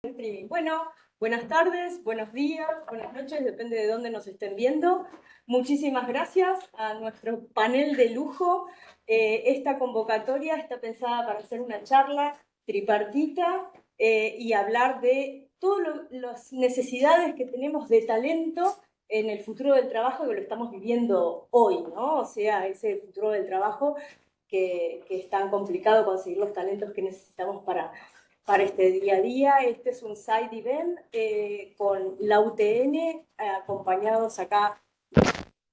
Streaming. Bueno, buenas tardes, buenos días, buenas noches, depende de dónde nos estén viendo. Muchísimas gracias a nuestro panel de lujo. Esta convocatoria está pensada para hacer una charla tripartita y hablar de todas las necesidades que tenemos de talento en el futuro del trabajo, que lo estamos viviendo hoy, ¿no? O sea, ese futuro del trabajo que es tan complicado conseguir los talentos que necesitamos para este día a día. Este es un side event con la UTN, acompañados acá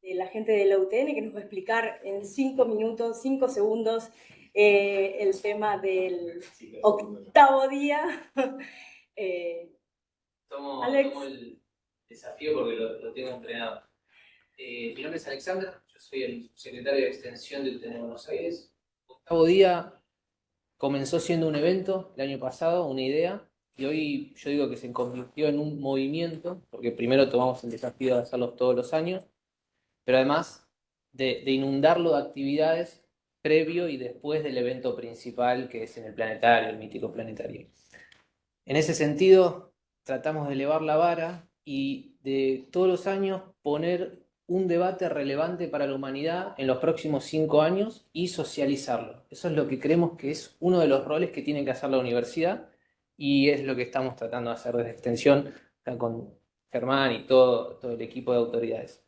de la gente de la UTN, que nos va a explicar en 5 minutos, 5 segundos, el tema del octavo día. Tomo el desafío porque lo tengo entrenado. Mi nombre es Alexander, yo soy el secretario de Extensión de UTN Buenos Aires. Octavo día comenzó siendo un evento el año pasado, una idea, y hoy yo digo que se convirtió en un movimiento, porque primero tomamos el desafío de hacerlos todos los años, pero además de inundarlo de actividades previo y después del evento principal, que es en el planetario, el mítico planetario. En ese sentido, tratamos de elevar la vara y de todos los años poner un debate relevante para la humanidad en los próximos 5 años y socializarlo. Eso es lo que creemos que es uno de los roles que tiene que hacer la universidad y es lo que estamos tratando de hacer desde Extensión, acá con Germán y todo el equipo de autoridades.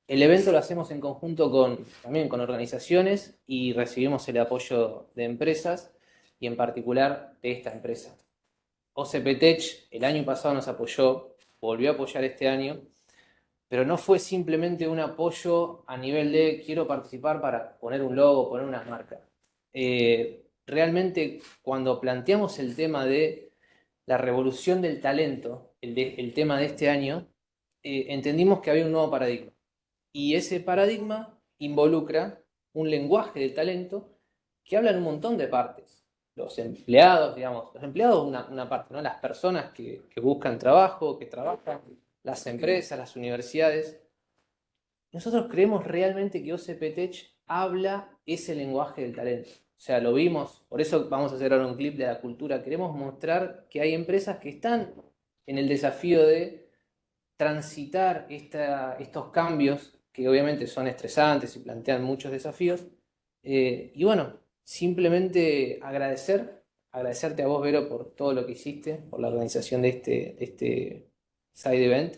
El evento lo hacemos en conjunto también con organizaciones y recibimos el apoyo de empresas y en particular de esta empresa. OCPTech el año pasado nos apoyó, volvió a apoyar este año, pero no fue simplemente un apoyo a nivel de quiero participar para poner un logo, poner unas marcas. Realmente cuando planteamos el tema de la revolución del talento, el tema de este año, entendimos que había un nuevo paradigma. Y ese paradigma involucra un lenguaje del talento que habla en un montón de partes. Los empleados, digamos, los empleados una parte, ¿no? Las personas que buscan trabajo, que trabajan, las empresas, las universidades. Nosotros creemos realmente que OCPTech habla ese lenguaje del talento. O sea, lo vimos, por eso vamos a hacer ahora un clip de la cultura. Queremos mostrar que hay empresas que están en el desafío de transitar estos cambios que obviamente son estresantes y plantean muchos desafíos. Y bueno, simplemente agradecerte a vos, Vero, por todo lo que hiciste, por la organización de este side event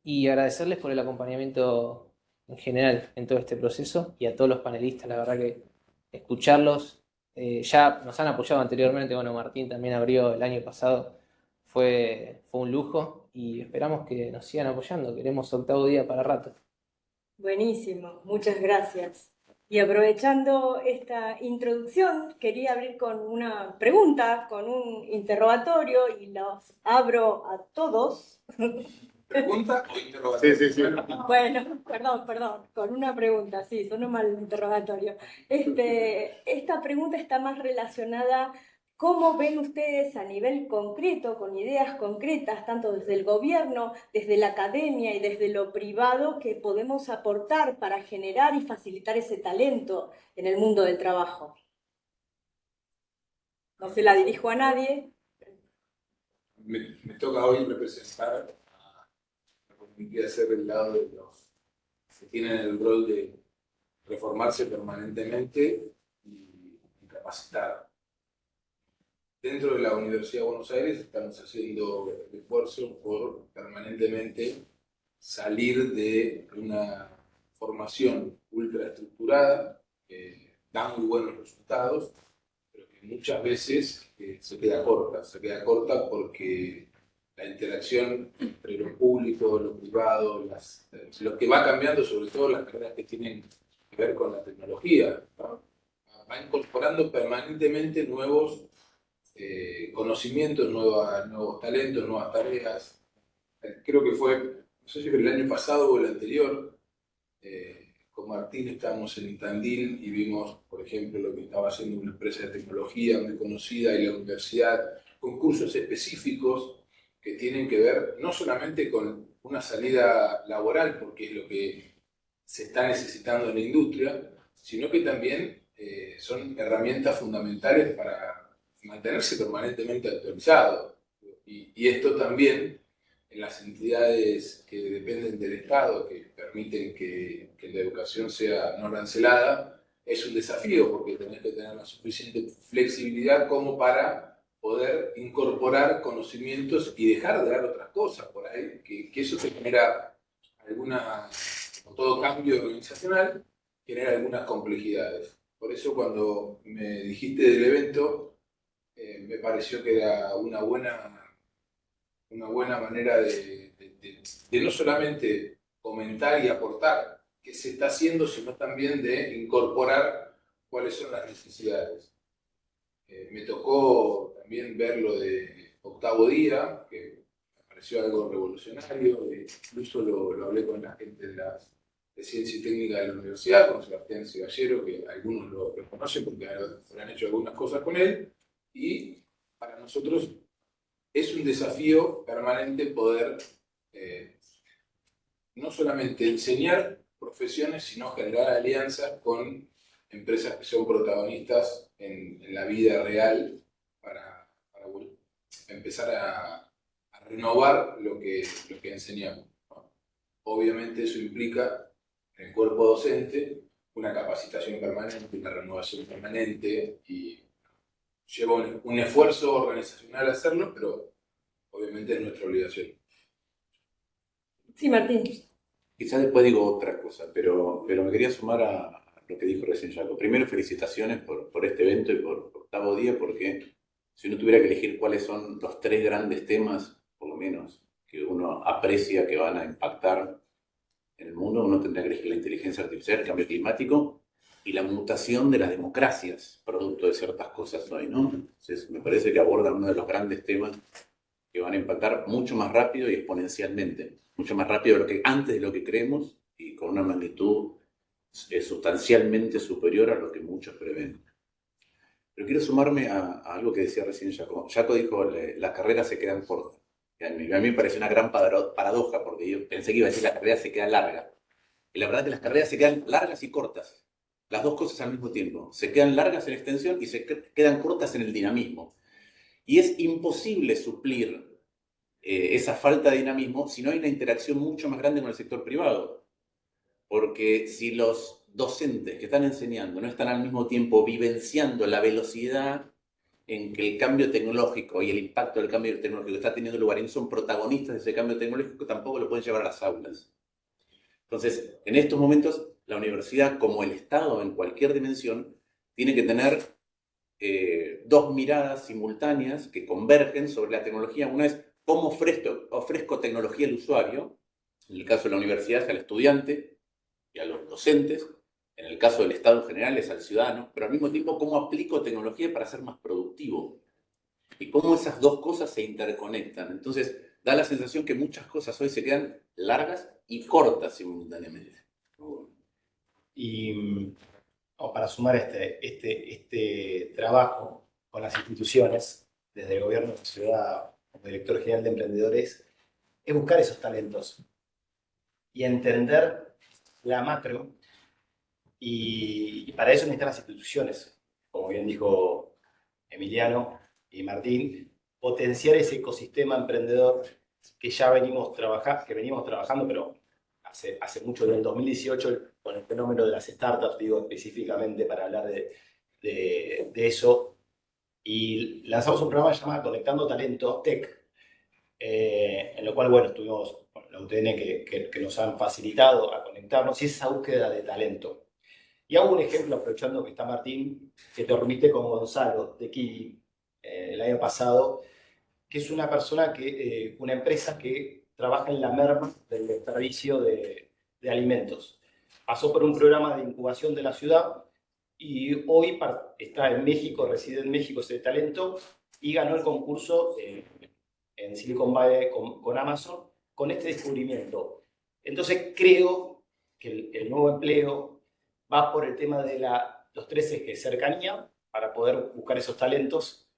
y agradecerles por el acompañamiento en general en todo este proceso y a todos los panelistas, la verdad que escucharlos, ya nos han apoyado anteriormente, bueno, Martín también abrió el año pasado, fue un lujo y esperamos que nos sigan apoyando. Queremos octavo día para rato. Buenísimo, muchas gracias. Y aprovechando esta introducción, quería abrir con una pregunta, con un interrogatorio, y los abro a todos. ¿Pregunta o interrogatorio? Sí. Bueno, perdón, con una pregunta, sí, sonó mal el interrogatorio. Esta pregunta está más relacionada, ¿cómo ven ustedes a nivel concreto, con ideas concretas, tanto desde el gobierno, desde la academia y desde lo privado, que podemos aportar para generar y facilitar ese talento en el mundo del trabajo? No se la dirijo a nadie. Me toca hoy representar me quiere hacer el lado de los que tienen el rol de reformarse permanentemente y capacitar. Dentro de la Universidad de Buenos Aires estamos haciendo esfuerzos por permanentemente salir de una formación ultraestructurada que da muy buenos resultados, pero que muchas veces se queda corta porque la interacción entre lo público, lo privado, lo que va cambiando, sobre todo las carreras que tienen que ver con la tecnología, ¿no? Va incorporando permanentemente nuevos conocimientos, nuevos talentos, nuevas tareas. Creo que fue, no sé si fue el año pasado o el anterior, con Martín estábamos en Tandil y vimos, por ejemplo, lo que estaba haciendo una empresa de tecnología muy conocida y la universidad, con cursos específicos que tienen que ver no solamente con una salida laboral, porque es lo que se está necesitando en la industria, sino que también son herramientas fundamentales para mantenerse permanentemente actualizado. Y esto también en las entidades que dependen del Estado, que permiten que la educación sea no arancelada, es un desafío porque tenés que tener la suficiente flexibilidad como para poder incorporar conocimientos y dejar de dar otras cosas por ahí, que eso te genera alguna, como todo cambio organizacional, genera algunas complejidades. Por eso cuando me dijiste del evento, me pareció que era una buena manera de no solamente comentar y aportar qué se está haciendo, sino también de incorporar cuáles son las necesidades. Me tocó también ver lo de Octavo Día, que me pareció algo revolucionario, incluso lo hablé con la gente de Ciencia y Técnica de la Universidad, con Sebastián Ceballero, que algunos lo conocen porque han hecho algunas cosas con él, y para nosotros es un desafío permanente poder no solamente enseñar profesiones, sino generar alianzas con empresas que son protagonistas en la vida real para empezar a renovar lo que enseñamos, ¿no? Obviamente eso implica en el cuerpo docente una capacitación permanente, una renovación permanente y lleva un esfuerzo organizacional hacerlo, pero obviamente es nuestra obligación. Sí, Martín. Quizás después digo otra cosa, pero me quería sumar a lo que dijo recién Jaco. Primero, felicitaciones por este evento y por Octavo Día, porque si uno tuviera que elegir cuáles son los 3 grandes temas, por lo menos, que uno aprecia que van a impactar en el mundo, uno tendría que elegir la inteligencia artificial, el cambio climático y la mutación de las democracias, producto de ciertas cosas hoy, ¿no? Entonces, me parece que abordan uno de los grandes temas que van a impactar mucho más rápido y exponencialmente, mucho más rápido de lo que, antes de lo que creemos y con una magnitud sustancialmente superior a lo que muchos prevén. Pero quiero sumarme a algo que decía recién Jaco. Jaco dijo, las carreras se quedan cortas. A mí me parece una gran paradoja, porque yo pensé que iba a decir las carreras se quedan largas. Y la verdad es que las carreras se quedan largas y cortas. Las dos cosas al mismo tiempo. Se quedan largas en extensión y se quedan cortas en el dinamismo. Y es imposible suplir esa falta de dinamismo si no hay una interacción mucho más grande con el sector privado. Porque si los docentes que están enseñando no están al mismo tiempo vivenciando la velocidad en que el cambio tecnológico y el impacto del cambio tecnológico está teniendo lugar y no son protagonistas de ese cambio tecnológico, tampoco lo pueden llevar a las aulas. Entonces, en estos momentos, la universidad, como el Estado en cualquier dimensión, tiene que tener 2 miradas simultáneas que convergen sobre la tecnología. Una es cómo ofrezco tecnología al usuario, en el caso de la universidad es al estudiante y a los docentes, en el caso del Estado en general es al ciudadano, pero al mismo tiempo cómo aplico tecnología para ser más productivo y cómo esas dos cosas se interconectan. Entonces, da la sensación que muchas cosas hoy se quedan largas y cortas simultáneamente. Y para sumar este trabajo con las instituciones, desde el gobierno de la ciudad, como director general de emprendedores, es buscar esos talentos y entender la macro, y para eso necesitan las instituciones, como bien dijo Emiliano y Martín, potenciar ese ecosistema emprendedor que ya venimos trabajando, pero hace mucho, en el 2018, con el fenómeno de las startups, digo específicamente para hablar de eso, y lanzamos un programa llamado Conectando Talento Tech, en lo cual, bueno, estuvimos con la UTN que nos han facilitado a conectarnos y esa búsqueda de talento. Y hago un ejemplo, aprovechando que está Martín, que te reuniste con Gonzalo de Kiwi el año pasado, que es una persona una empresa que trabaja en la merma del desperdicio de alimentos. Pasó por un programa de incubación de la ciudad y hoy está en México, reside en México ese talento y ganó el concurso en Silicon Valley con Amazon con este descubrimiento. Entonces creo que el nuevo empleo va por el tema de los 3 ejes: cercanía, para poder buscar esos talentos,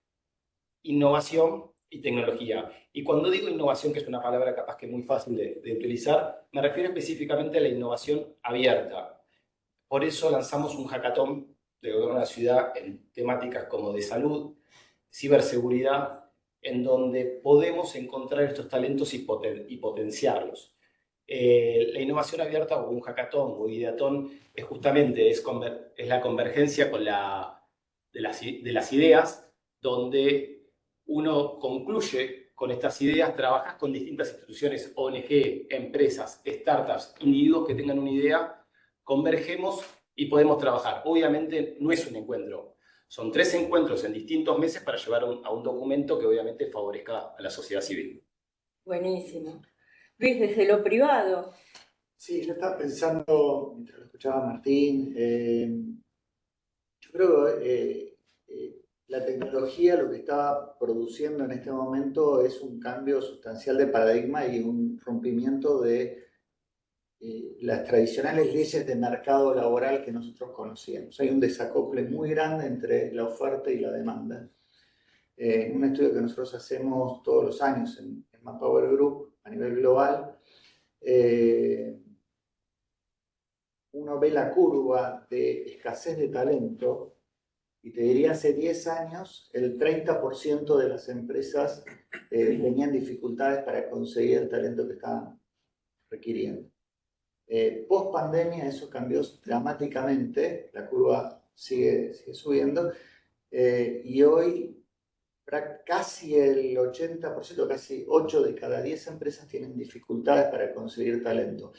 innovación y tecnología. Y cuando digo innovación, que es una palabra capaz que es muy fácil de utilizar, me refiero específicamente a la innovación abierta. Por eso lanzamos un hackathon del gobierno de la ciudad en temáticas como de salud, ciberseguridad en donde podemos encontrar estos talentos y potenciarlos. La innovación abierta o un hackathon o ideatón es justamente es la convergencia de las ideas, donde uno concluye con estas ideas, trabajas con distintas instituciones, ONG, empresas, startups, individuos que tengan una idea, convergemos y podemos trabajar. Obviamente no es un encuentro, son 3 encuentros en distintos meses para llevar a un documento que obviamente favorezca a la sociedad civil. Buenísimo. Luis, desde lo privado. Sí, yo estaba pensando, mientras lo escuchaba Martín, yo creo que la tecnología lo que está produciendo en este momento es un cambio sustancial de paradigma y un rompimiento de las tradicionales leyes de mercado laboral que nosotros conocíamos. Hay un desacople muy grande entre la oferta y la demanda. Un estudio que nosotros hacemos todos los años en Manpower Group a nivel global, uno ve la curva de escasez de talento y te diría hace 10 años el 30% de las empresas tenían dificultades para conseguir el talento que estaban requiriendo. Post pandemia eso cambió dramáticamente, la curva sigue subiendo y hoy casi el 80%, casi 8 de cada 10 empresas tienen dificultades para conseguir talento.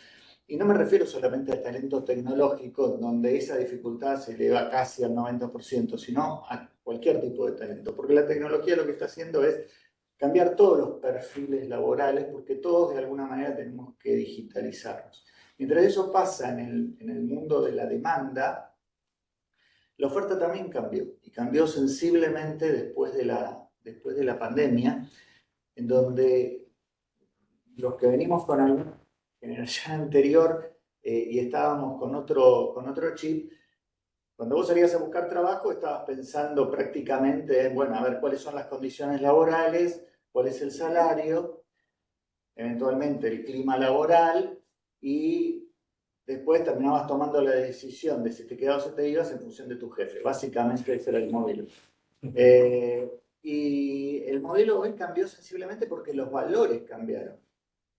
Y no me refiero solamente al talento tecnológico, donde esa dificultad se eleva casi al 90%, sino a cualquier tipo de talento. Porque la tecnología lo que está haciendo es cambiar todos los perfiles laborales, porque todos de alguna manera tenemos que digitalizarnos. Mientras eso pasa en el mundo de la demanda, la oferta también cambió, y cambió sensiblemente después de la pandemia, en donde los que venimos con alguna generación anterior y estábamos con otro chip, cuando vos salías a buscar trabajo estabas pensando prácticamente en, bueno, a ver cuáles son las condiciones laborales, cuál es el salario, eventualmente el clima laboral, y después terminabas tomando la decisión de si te quedabas o te ibas en función de tu jefe. Básicamente ese era el modelo. Y el modelo hoy cambió sensiblemente porque los valores cambiaron.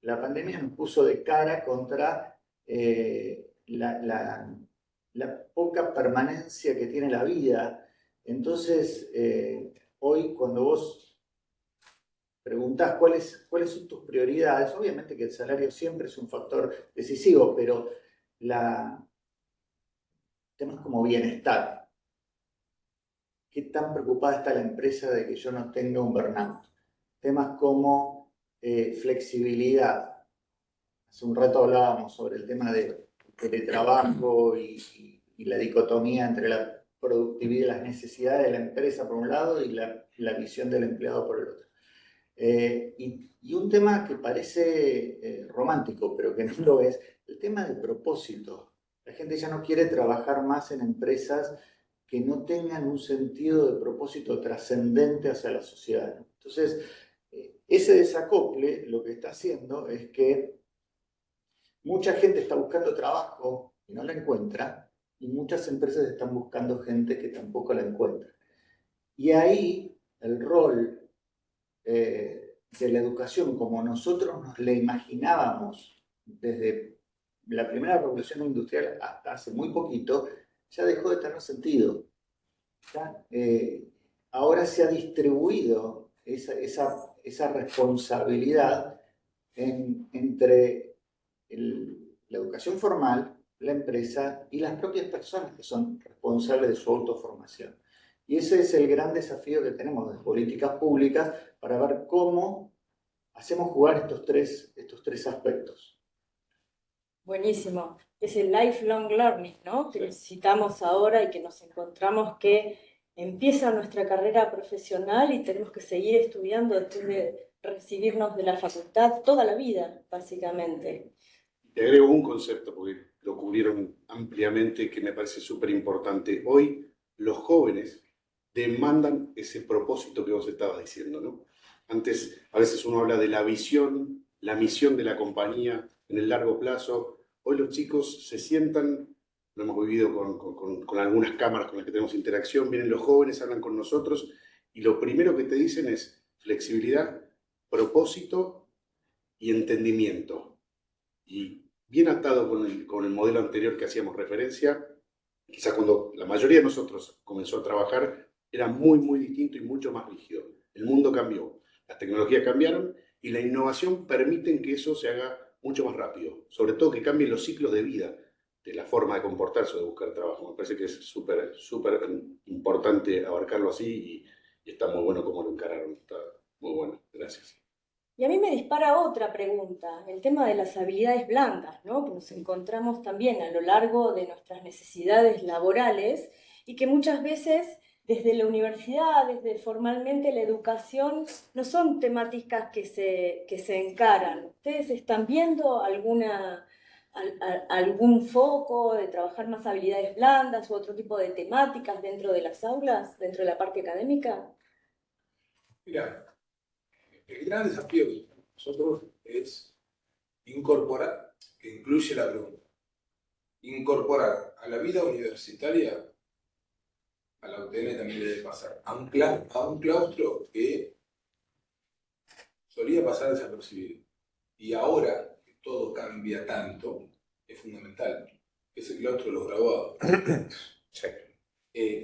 La pandemia nos puso de cara contra la poca permanencia que tiene la vida. Entonces, hoy cuando vos preguntás cuáles son tus prioridades, obviamente que el salario siempre es un factor decisivo, pero temas como bienestar. ¿Qué tan preocupada está la empresa de que yo no tenga un burnout? Temas como flexibilidad. Hace un rato hablábamos sobre el tema de teletrabajo y la dicotomía entre la productividad y las necesidades de la empresa por un lado y la visión del empleado por el otro. Y un tema que parece romántico, pero que no lo es, el tema del propósito. La gente ya no quiere trabajar más en empresas que no tengan un sentido de propósito trascendente hacia la sociedad. Entonces, ese desacople lo que está haciendo es que mucha gente está buscando trabajo y no la encuentra, y muchas empresas están buscando gente que tampoco la encuentra. Y ahí el rol de la educación, como nosotros nos la imaginábamos desde la primera revolución industrial hasta hace muy poquito, ya dejó de tener sentido. Ahora se ha distribuido esa responsabilidad entre la educación formal, la empresa y las propias personas que son responsables de su autoformación. Y ese es el gran desafío que tenemos de políticas públicas para ver cómo hacemos jugar estos tres aspectos. Buenísimo. Es el lifelong learning, ¿no? Que necesitamos ahora y que nos encontramos que empieza nuestra carrera profesional y tenemos que seguir estudiando después de recibirnos de la facultad toda la vida, básicamente. Te agrego un concepto, porque lo cubrieron ampliamente, que me parece súper importante. Hoy los jóvenes demandan ese propósito que vos estabas diciendo, ¿no? Antes, a veces uno habla de la visión, la misión de la compañía en el largo plazo. Hoy los chicos se sientan, lo hemos vivido con algunas cámaras con las que tenemos interacción, vienen los jóvenes, hablan con nosotros y lo primero que te dicen es, flexibilidad, propósito y entendimiento. Y bien atado con el modelo anterior que hacíamos referencia, quizá cuando la mayoría de nosotros comenzó a trabajar, era muy, muy distinto y mucho más rígido. El mundo cambió, las tecnologías cambiaron y la innovación permite que eso se haga mucho más rápido. Sobre todo que cambien los ciclos de vida de la forma de comportarse o de buscar trabajo. Me parece que es súper, súper importante abarcarlo así y está muy bueno cómo lo encararon. Está muy bueno. Gracias. Y a mí me dispara otra pregunta, el tema de las habilidades blandas, ¿no? Que nos encontramos también a lo largo de nuestras necesidades laborales y que muchas veces desde la universidad, desde formalmente la educación, no son temáticas que se encaran. ¿Ustedes están viendo algún foco de trabajar más habilidades blandas u otro tipo de temáticas dentro de las aulas, dentro de la parte académica? Mira, el gran desafío que tenemos nosotros es incorporar, que incluye la pregunta, incorporar a la vida universitaria, a la UTN también le debe pasar, a un claustro que solía pasar desapercibido. Y ahora que todo cambia tanto, es fundamental, que es el claustro de los graduados.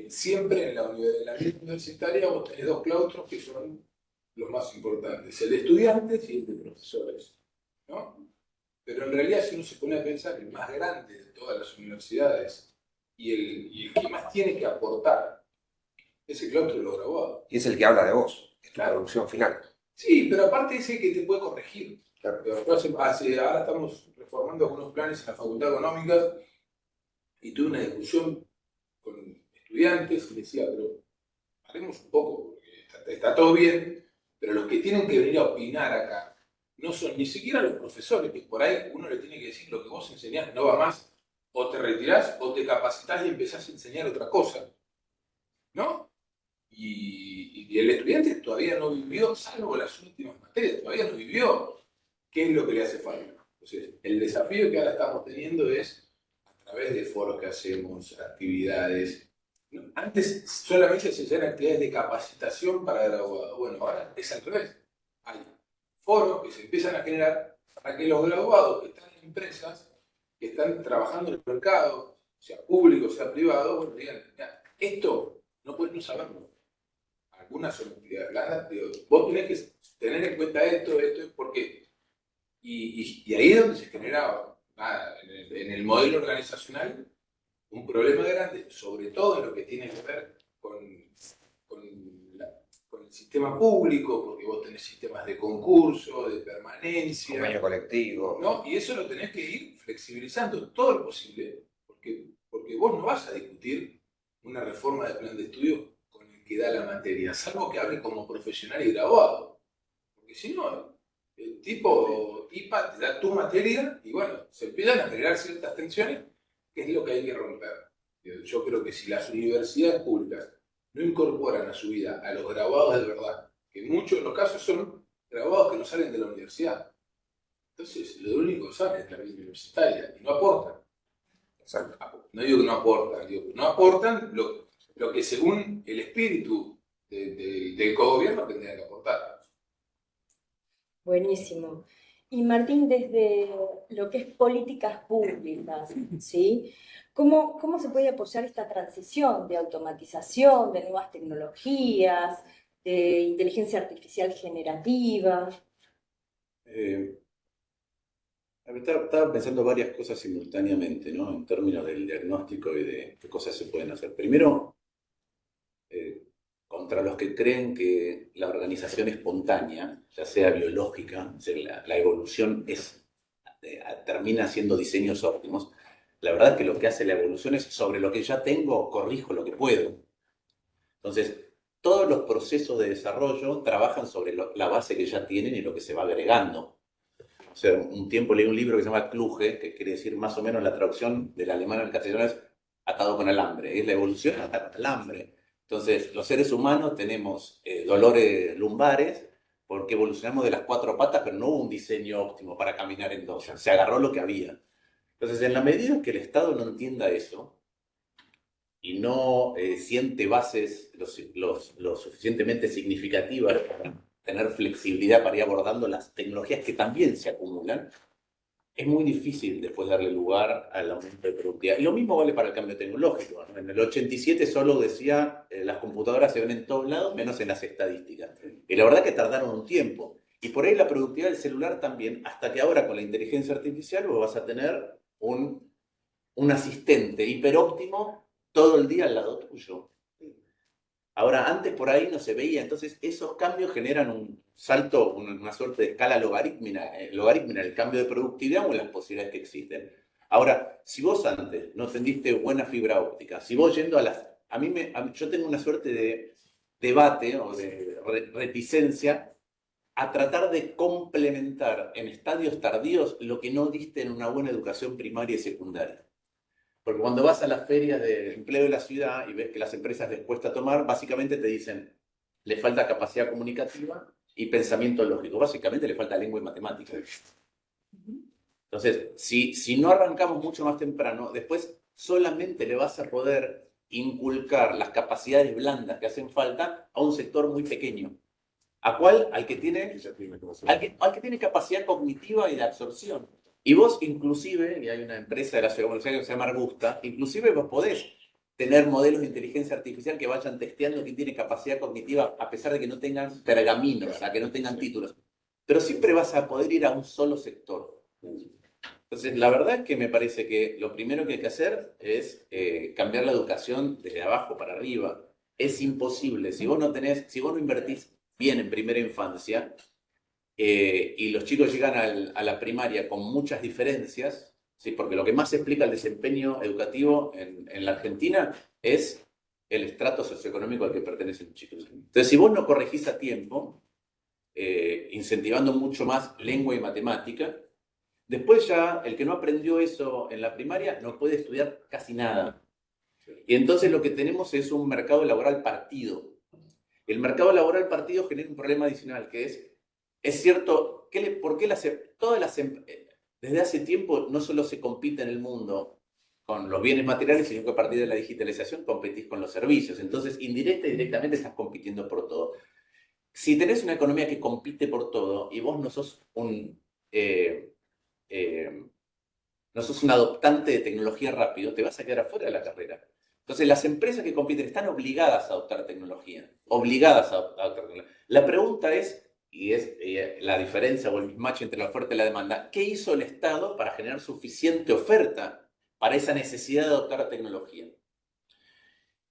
Siempre en la vida universitaria vos tenés dos claustros que son los más importantes, el de estudiantes y el de profesores, ¿no? Pero en realidad, si uno se pone a pensar, el más grande de todas las universidades y el que más tiene que aportar es el claustro de los graduados. Y es el que habla de vos, es tu Claro. producción final. Sí, pero aparte es el que te puede corregir. Claro. Ahora estamos reformando algunos planes en la Facultad de Económicas y tuve una discusión con estudiantes y decía, pero haremos un poco, porque está todo bien, pero los que tienen que venir a opinar acá no son ni siquiera los profesores, que por ahí uno le tiene que decir lo que vos enseñás no va más, o te retirás o te capacitás y empezás a enseñar otra cosa, ¿no? Y el estudiante todavía no vivió, salvo las últimas materias, todavía no vivió qué es lo que le hace falta. Entonces, el desafío que ahora estamos teniendo es, a través de foros que hacemos, actividades, ¿no? Antes solamente se hacían actividades de capacitación para graduados. Bueno, ahora es al revés. Hay foros que se empiezan a generar para que los graduados que están en empresas, que están trabajando en el mercado, sea público, sea privado, bueno, digan, esto no puedes no saberlo. Algunas son actividades blandas, pero vos tenés que tener en cuenta esto, porque... Y ahí es donde se genera, en el modelo organizacional, un problema grande, sobre todo en lo que tiene que ver con el sistema público, porque vos tenés sistemas de concurso, de permanencia. Convenio colectivo. ¿No? Y eso lo tenés que ir flexibilizando todo lo posible, porque vos no vas a discutir una reforma de plan de estudio con el que da la materia, salvo que hable como profesional y graduado. Porque si no, el tipa te da tu materia y bueno, se empiezan a generar ciertas tensiones, que es lo que hay que romper. Yo creo que si las universidades públicas no incorporan a su vida a los graduados de verdad, que en muchos de los casos son graduados que no salen de la universidad, entonces lo único que saben es la vida universitaria y no aportan. No digo que no aportan, digo que no aportan lo que según el espíritu del cogobierno tendrían que aportar. Buenísimo. Y Martín, desde lo que es políticas públicas, ¿sí? ¿Cómo se puede apoyar esta transición de automatización, de nuevas tecnologías, de inteligencia artificial generativa? Estaba pensando varias cosas simultáneamente, ¿no? En términos del diagnóstico y de qué cosas se pueden hacer. Primero, contra los que creen que la organización espontánea, ya sea biológica, o sea, la evolución termina siendo diseños óptimos. La verdad es que lo que hace la evolución es, sobre lo que ya tengo, corrijo lo que puedo. Entonces, todos los procesos de desarrollo trabajan sobre la base que ya tienen y lo que se va agregando. O sea, un tiempo leí un libro que se llama Kluge, que quiere decir más o menos la traducción del alemán al castellano es atado con alambre. Es la evolución atada con alambre. Entonces, los seres humanos tenemos dolores lumbares porque evolucionamos de las 4 patas, pero no hubo un diseño óptimo para caminar en 2. Se agarró lo que había. Entonces, en la medida que el Estado no entienda eso y no siente bases lo suficientemente significativas tener flexibilidad para ir abordando las tecnologías que también se acumulan, es muy difícil después darle lugar al aumento de productividad. Y lo mismo vale para el cambio tecnológico, ¿no? En el 87 solo decía, las computadoras se ven en todos lados, menos en las estadísticas. Y la verdad que tardaron un tiempo. Y por ahí la productividad del celular también, hasta que ahora con la inteligencia artificial vos vas a tener un asistente hiperóptimo todo el día al lado tuyo. Ahora, antes por ahí no se veía, entonces esos cambios generan un salto, una suerte de escala logarítmica en el cambio de productividad o en las posibilidades que existen. Ahora, si vos antes no tendiste buena fibra óptica, si vos yendo a las... yo tengo una suerte de debate o de reticencia a tratar de complementar en estadios tardíos lo que no diste en una buena educación primaria y secundaria. Porque cuando vas a las ferias de empleo de la ciudad y ves que las empresas les cuesta tomar, básicamente te dicen, le falta capacidad comunicativa y pensamiento lógico. Básicamente le falta lengua y matemática. Entonces, si no arrancamos mucho más temprano, después solamente le vas a poder inculcar las capacidades blandas que hacen falta a un sector muy pequeño. ¿A cuál? Al que tiene capacidad cognitiva y de absorción. Y vos inclusive, y hay una empresa de la Ciudad de Buenos Aires que se llama Argusta, inclusive vos podés tener modelos de inteligencia artificial que vayan testeando quién tiene capacidad cognitiva a pesar de que no tengan pergaminos, o sea, que no tengan títulos. Pero siempre vas a poder ir a un solo sector. Entonces, la verdad es que me parece que lo primero que hay que hacer es cambiar la educación desde abajo para arriba. Es imposible. Si vos no invertís bien en primera infancia, y los chicos llegan a la primaria con muchas diferencias, ¿sí? Porque lo que más explica el desempeño educativo en la Argentina es el estrato socioeconómico al que pertenecen los chicos. Entonces, si vos no corregís a tiempo, incentivando mucho más lengua y matemática, después ya el que no aprendió eso en la primaria no puede estudiar casi nada. Y entonces lo que tenemos es un mercado laboral partido. El mercado laboral partido genera un problema adicional, que es cierto, ¿por qué desde hace tiempo no solo se compite en el mundo con los bienes materiales, sino que a partir de la digitalización competís con los servicios? Entonces, indirecta y directamente estás compitiendo por todo. Si tenés una economía que compite por todo y vos no sos un adoptante de tecnología rápido, te vas a quedar afuera de la carrera. Entonces, las empresas que compiten están obligadas a adoptar tecnología. Obligadas a adoptar tecnología. La pregunta es, y es la diferencia o el mismatch entre la oferta y la demanda, ¿qué hizo el Estado para generar suficiente oferta para esa necesidad de adoptar tecnología?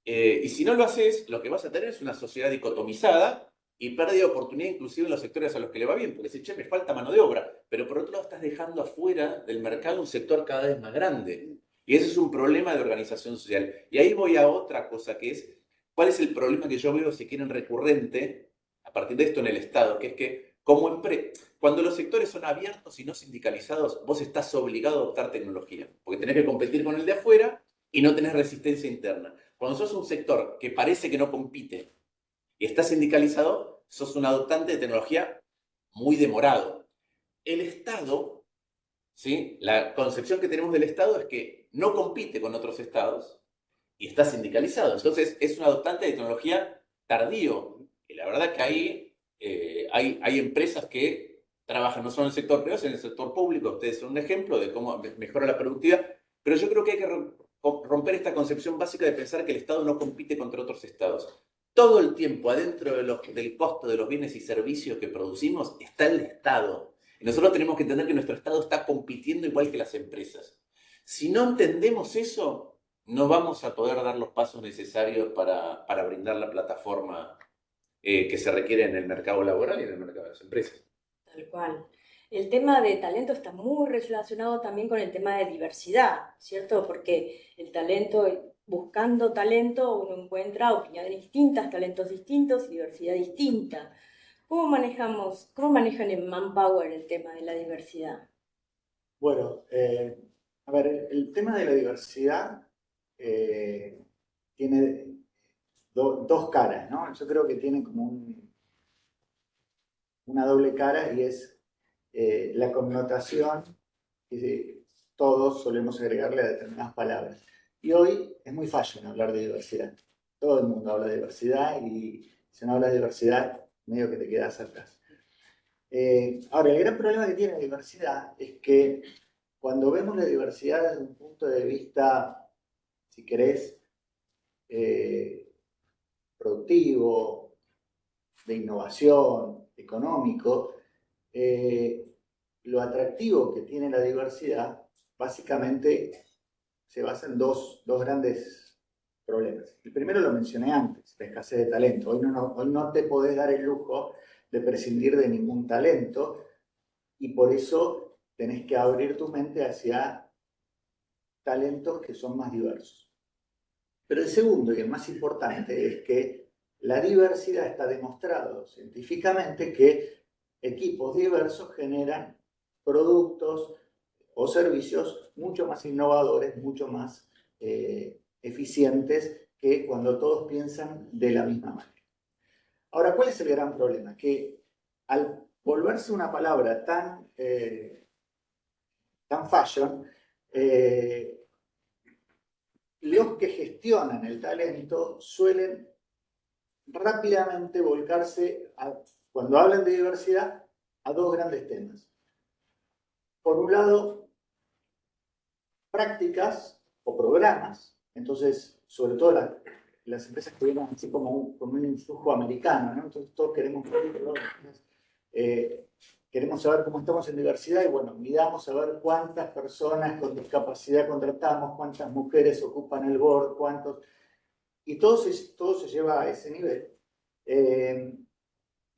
Y si no lo haces, lo que vas a tener es una sociedad dicotomizada y pérdida de oportunidad inclusive en los sectores a los que le va bien, porque decís, che, me falta mano de obra, pero por otro lado estás dejando afuera del mercado un sector cada vez más grande. Y ese es un problema de organización social. Y ahí voy a otra cosa, que es, ¿cuál es el problema que yo veo, si quieren, recurrente a partir de esto en el Estado? Que es que cuando los sectores son abiertos y no sindicalizados, vos estás obligado a adoptar tecnología, porque tenés que competir con el de afuera y no tenés resistencia interna. Cuando sos un sector que parece que no compite y está sindicalizado, sos un adoptante de tecnología muy demorado. El Estado, ¿sí? La concepción que tenemos del Estado es que no compite con otros estados y está sindicalizado. Entonces es un adoptante de tecnología tardío. Y la verdad que ahí hay empresas que trabajan no solo en el sector privado, sino en el sector público. Ustedes son un ejemplo de cómo mejora la productividad. Pero yo creo que hay que romper esta concepción básica de pensar que el Estado no compite contra otros estados. Todo el tiempo adentro del costo de los bienes y servicios que producimos está el Estado. Y nosotros tenemos que entender que nuestro Estado está compitiendo igual que las empresas. Si no entendemos eso, no vamos a poder dar los pasos necesarios para brindar la plataforma que se requiere en el mercado laboral y en el mercado de las empresas. Tal cual. El tema de talento está muy relacionado también con el tema de diversidad, ¿cierto? Porque el talento, buscando talento, uno encuentra opiniones distintas, talentos distintos y diversidad distinta. ¿Cómo manejan en Manpower el tema de la diversidad? Bueno, a ver, el tema de la diversidad tiene dos caras, ¿no? Yo creo que tiene como una doble cara y es la connotación que todos solemos agregarle a determinadas palabras. Y hoy es muy fashion hablar de diversidad. Todo el mundo habla de diversidad y si no hablas de diversidad medio que te quedás atrás. Ahora, el gran problema que tiene la diversidad es que cuando vemos la diversidad desde un punto de vista, si querés, productivo, de innovación, económico, lo atractivo que tiene la diversidad básicamente se basa en dos grandes problemas. El primero lo mencioné antes, la escasez de talento. Hoy no te podés dar el lujo de prescindir de ningún talento y por eso tenés que abrir tu mente hacia talentos que son más diversos. Pero el segundo y el más importante es que la diversidad está demostrado científicamente que equipos diversos generan productos o servicios mucho más innovadores, mucho más eficientes que cuando todos piensan de la misma manera. Ahora, ¿cuál es el gran problema? Que al volverse una palabra tan fashion, los que gestionan el talento suelen rápidamente volcarse, cuando hablan de diversidad, a dos grandes temas. Por un lado, prácticas o programas. Entonces, sobre todo las empresas que vienen así como un influjo americano, ¿no? Entonces todos queremos queremos saber cómo estamos en diversidad y bueno, midamos a ver cuántas personas con discapacidad contratamos, cuántas mujeres ocupan el board, cuántos... Y todo se lleva a ese nivel.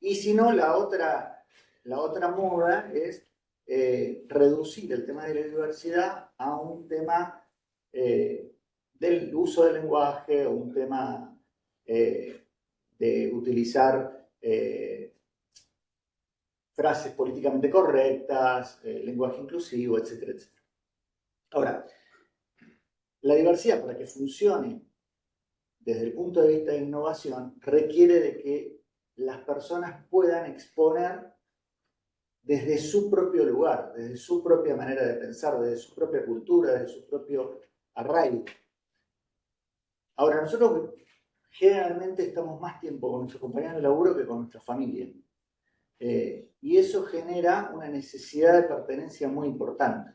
Y si no, la otra moda es reducir el tema de la diversidad a un tema del uso del lenguaje, o un tema de utilizar frases políticamente correctas, lenguaje inclusivo, etcétera, etcétera. Ahora, la diversidad para que funcione desde el punto de vista de innovación requiere de que las personas puedan exponer desde su propio lugar, desde su propia manera de pensar, desde su propia cultura, desde su propio arraigo. Ahora, nosotros generalmente estamos más tiempo con nuestros compañeros de laburo que con nuestra familia. Y eso genera una necesidad de pertenencia muy importante.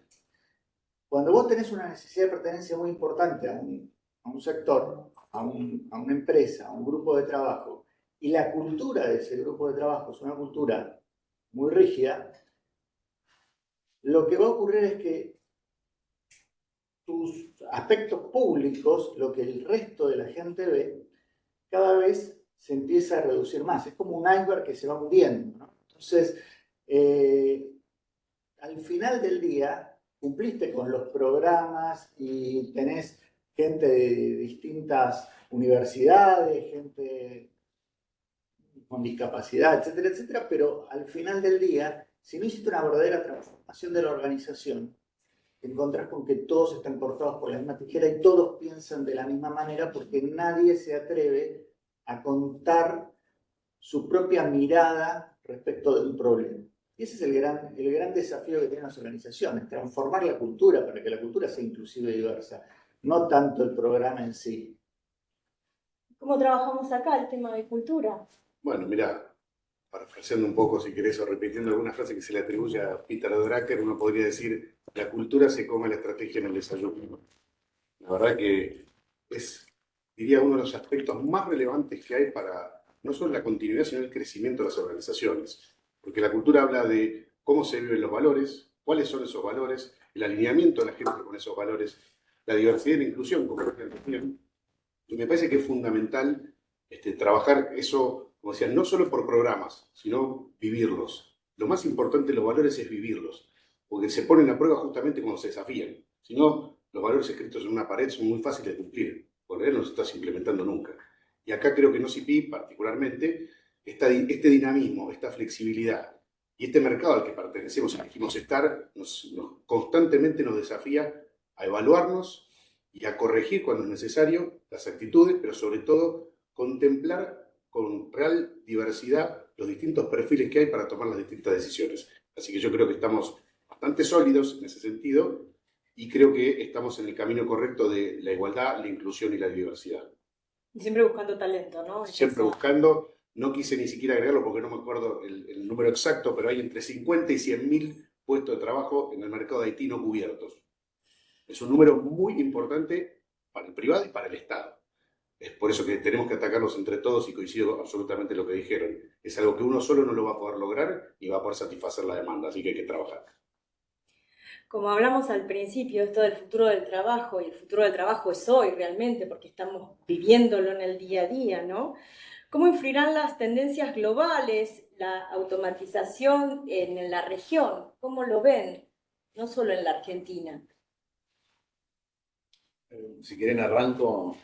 Cuando vos tenés una necesidad de pertenencia muy importante a un sector, a una empresa, a un grupo de trabajo, y la cultura de ese grupo de trabajo es una cultura muy rígida, lo que va a ocurrir es que tus aspectos públicos, lo que el resto de la gente ve, cada vez se empieza a reducir más. Es como un iceberg que se va hundiendo, ¿no? Entonces, al final del día, cumpliste con los programas y tenés gente de distintas universidades, gente con discapacidad, etcétera, etcétera, pero al final del día, si no hiciste una verdadera transformación de la organización, te encontrás con que todos están cortados por la misma tijera y todos piensan de la misma manera porque nadie se atreve a contar su propia mirada respecto de un problema. Y ese es el gran desafío que tienen las organizaciones, transformar la cultura para que la cultura sea inclusiva y diversa, no tanto el programa en sí. ¿Cómo trabajamos acá el tema de cultura? Bueno, mira, parafraseando un poco, si querés, o repitiendo alguna frase que se le atribuye a Peter Drucker, uno podría decir, la cultura se come la estrategia en el desayuno. La verdad que es, diría, uno de los aspectos más relevantes que hay para no solo la continuidad, sino el crecimiento de las organizaciones. Porque la cultura habla de cómo se viven los valores, cuáles son esos valores, el alineamiento de la gente con esos valores, la diversidad y la inclusión, como también. Y me parece que es fundamental trabajar eso, como decía, no solo por programas, sino vivirlos. Lo más importante de los valores es vivirlos, porque se ponen a prueba justamente cuando se desafían. Si no, los valores escritos en una pared son muy fáciles de cumplir, porque no los estás implementando nunca. Y acá creo que en OCP, particularmente, este dinamismo, esta flexibilidad y este mercado al que pertenecemos y elegimos estar, constantemente nos desafía a evaluarnos y a corregir cuando es necesario las actitudes, pero sobre todo contemplar con real diversidad los distintos perfiles que hay para tomar las distintas decisiones. Así que yo creo que estamos bastante sólidos en ese sentido y creo que estamos en el camino correcto de la igualdad, la inclusión y la diversidad. Y siempre buscando talento, ¿no? Siempre buscando no quise ni siquiera agregarlo porque no me acuerdo el número exacto, pero hay entre 50 y 100.000 puestos de trabajo en el mercado de Haití no cubiertos. Es un número muy importante para el privado y para el Estado. Es por eso que tenemos que atacarlos entre todos y coincido absolutamente lo que dijeron. Es algo que uno solo no lo va a poder lograr y va a poder satisfacer la demanda, así que hay que trabajar. Como hablamos al principio, esto del futuro del trabajo, y el futuro del trabajo es hoy realmente, porque estamos viviéndolo en el día a día, ¿no? ¿Cómo influirán las tendencias globales, la automatización en la región? ¿Cómo lo ven? No solo en la Argentina. Si quieren arranco.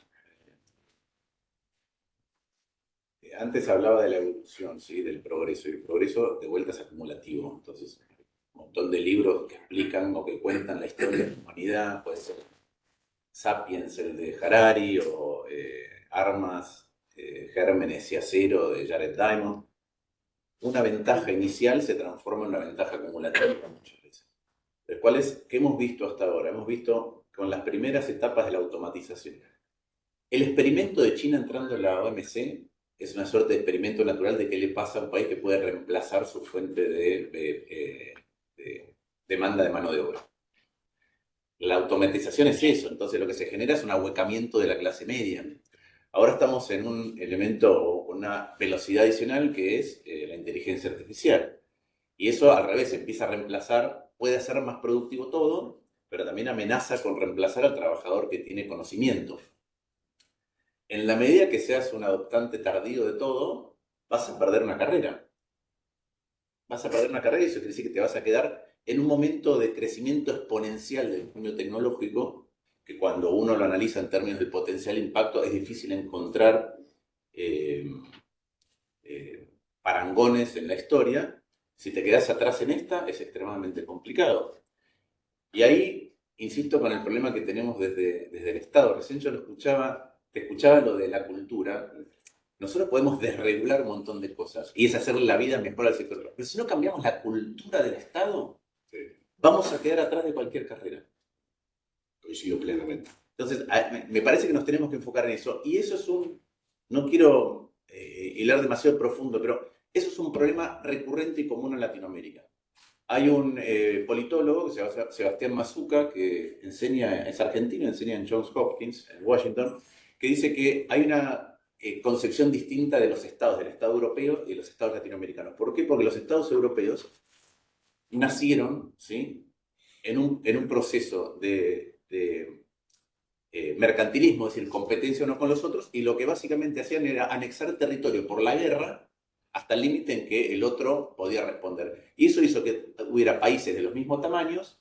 Antes hablaba de la evolución, ¿sí? Del progreso, y el progreso de vuelta es acumulativo. Entonces, un montón de libros que explican o que cuentan la historia de la humanidad, puede ser Sapiens, el de Harari, o Armas, Gérmenes y Acero de Jared Diamond. Una ventaja inicial se transforma en una ventaja acumulativa muchas veces. ¿Qué hemos visto hasta ahora? Hemos visto con las primeras etapas de la automatización. El experimento de China entrando en la OMC es una suerte de experimento natural de qué le pasa a un país que puede reemplazar su fuente de demanda de mano de obra. La automatización es eso, entonces lo que se genera es un ahuecamiento de la clase media. Ahora estamos en un elemento o una velocidad adicional que es la inteligencia artificial. Y eso al revés empieza a reemplazar, puede hacer más productivo todo, pero también amenaza con reemplazar al trabajador que tiene conocimiento. En la medida que seas un adoptante tardío de todo, vas a perder una carrera. Vas a perder una carrera y eso quiere decir que te vas a quedar en un momento de crecimiento exponencial del cambio tecnológico, que cuando uno lo analiza en términos de potencial impacto es difícil encontrar parangones en la historia. Si te quedas atrás en esta, es extremadamente complicado. Y ahí, insisto con el problema que tenemos desde el Estado. Recién yo te escuchaba lo de la cultura. Nosotros podemos desregular un montón de cosas y es hacerle la vida mejor al sector. Pero si no cambiamos la cultura del Estado, vamos a quedar atrás de cualquier carrera. Coincido plenamente. Entonces, me parece que nos tenemos que enfocar en eso. Y eso es no quiero hilar demasiado profundo, pero eso es un problema recurrente y común en Latinoamérica. Hay un politólogo que se llama Sebastián Mazuca, que es argentino, enseña en Johns Hopkins, en Washington, que dice que hay una concepción distinta de los estados, del Estado europeo y de los estados latinoamericanos. ¿Por qué? Porque los estados europeos nacieron, ¿sí?, en un proceso de mercantilismo, es decir, competencia uno con los otros, y lo que básicamente hacían era anexar territorio por la guerra hasta el límite en que el otro podía responder. Y eso hizo que hubiera países de los mismos tamaños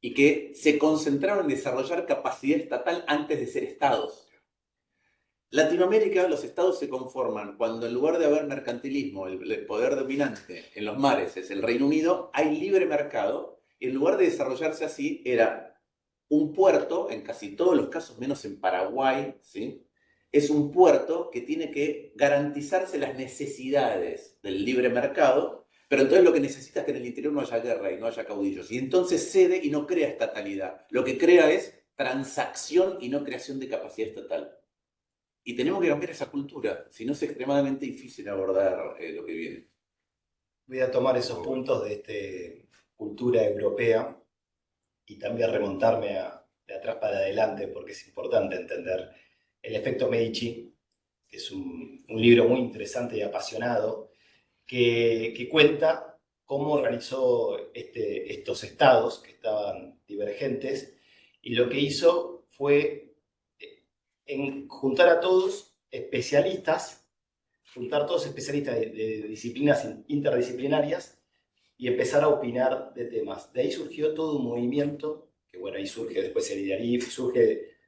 y que se concentraron en desarrollar capacidad estatal antes de ser estados. Latinoamérica, los estados se conforman cuando en lugar de haber mercantilismo, el poder dominante en los mares es el Reino Unido, hay libre mercado, y en lugar de desarrollarse así, era un puerto, en casi todos los casos, menos en Paraguay, ¿sí?, es un puerto que tiene que garantizarse las necesidades del libre mercado, pero entonces lo que necesita es que en el interior no haya guerra y no haya caudillos. Y entonces cede y no crea estatalidad. Lo que crea es transacción y no creación de capacidad estatal. Y tenemos que cambiar esa cultura, si no es extremadamente difícil abordar lo que viene. Voy a tomar esos puntos de esta cultura europea y también remontarme de atrás para adelante, porque es importante entender el efecto Medici, que es un libro muy interesante y apasionado, que cuenta cómo organizó estos estados que estaban divergentes, y lo que hizo fue juntar a todos especialistas, de disciplinas interdisciplinarias y empezar a opinar de temas. De ahí surgió todo un movimiento, que bueno, ahí surge después el idealismo,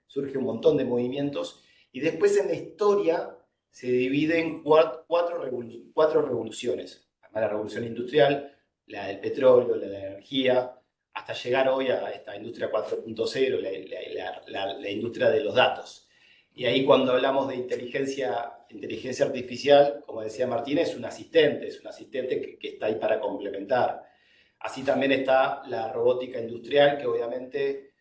surge un montón de movimientos, y después en la historia se divide en cuatro revoluciones. La revolución industrial, la del petróleo, la de la energía, hasta llegar hoy a esta industria 4.0, la industria de los datos. Y ahí cuando hablamos de inteligencia artificial, como decía Martín, es un asistente que está ahí para complementar. Así también está la robótica industrial, que obviamente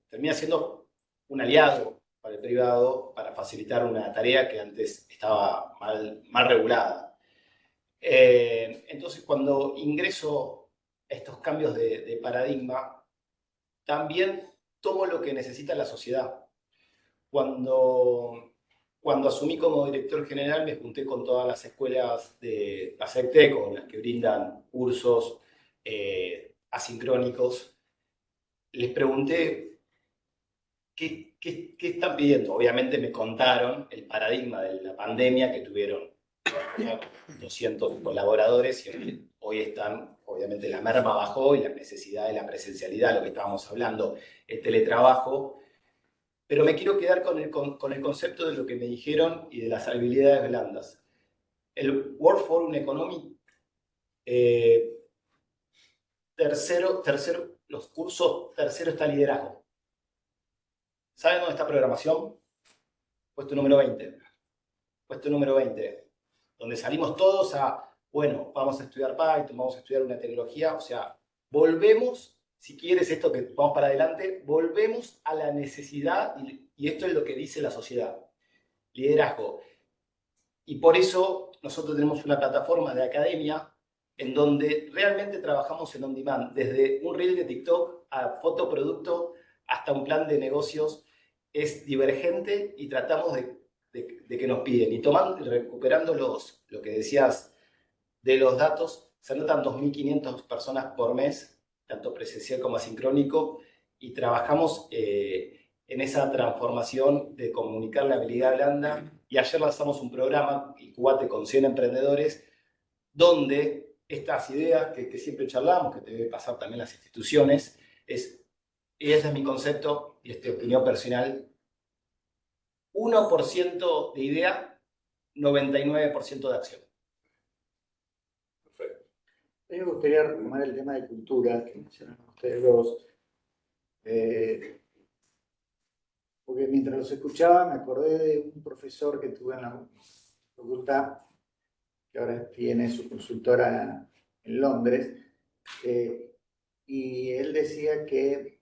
termina siendo un aliado para el privado para facilitar una tarea que antes estaba mal regulada. Entonces, cuando ingreso a estos cambios de paradigma, también tomo lo que necesita la sociedad. Cuando asumí como director general, me junté con todas las escuelas de la SECTE, con las que brindan cursos asincrónicos. Les pregunté qué están pidiendo. Obviamente me contaron el paradigma de la pandemia que tuvieron 200 colaboradores y hoy están, obviamente la merma bajó y la necesidad de la presencialidad, lo que estábamos hablando, el teletrabajo. Pero me quiero quedar con el concepto de lo que me dijeron y de las habilidades blandas. El World Forum Economic, tercero, los cursos, tercero está liderazgo. ¿Saben dónde está programación? Puesto número 20. Puesto número 20. Donde salimos todos bueno, vamos a estudiar Python, vamos a estudiar una tecnología, o sea, volvemos, si quieres esto que vamos para adelante, volvemos a la necesidad, y esto es lo que dice la sociedad, liderazgo. Y por eso nosotros tenemos una plataforma de academia en donde realmente trabajamos en on demand, desde un reel de TikTok a fotoproducto hasta un plan de negocios, es divergente y tratamos de que nos piden. Y tomando y recuperando lo que decías de los datos, se anotan 2.500 personas por mes, tanto presencial como asincrónico, y trabajamos en esa transformación de comunicar la habilidad blanda. Y ayer lanzamos un programa, Incubate, con 100 emprendedores, donde estas ideas que siempre charlamos, que debe pasar también en las instituciones, y ese es mi concepto y esta opinión personal, 1% de idea, 99% de acción. Perfecto. A mí me gustaría retomar el tema de cultura que mencionaron ustedes dos, porque mientras los escuchaba me acordé de un profesor que tuve en la facultad, que ahora tiene su consultora en Londres, y él decía que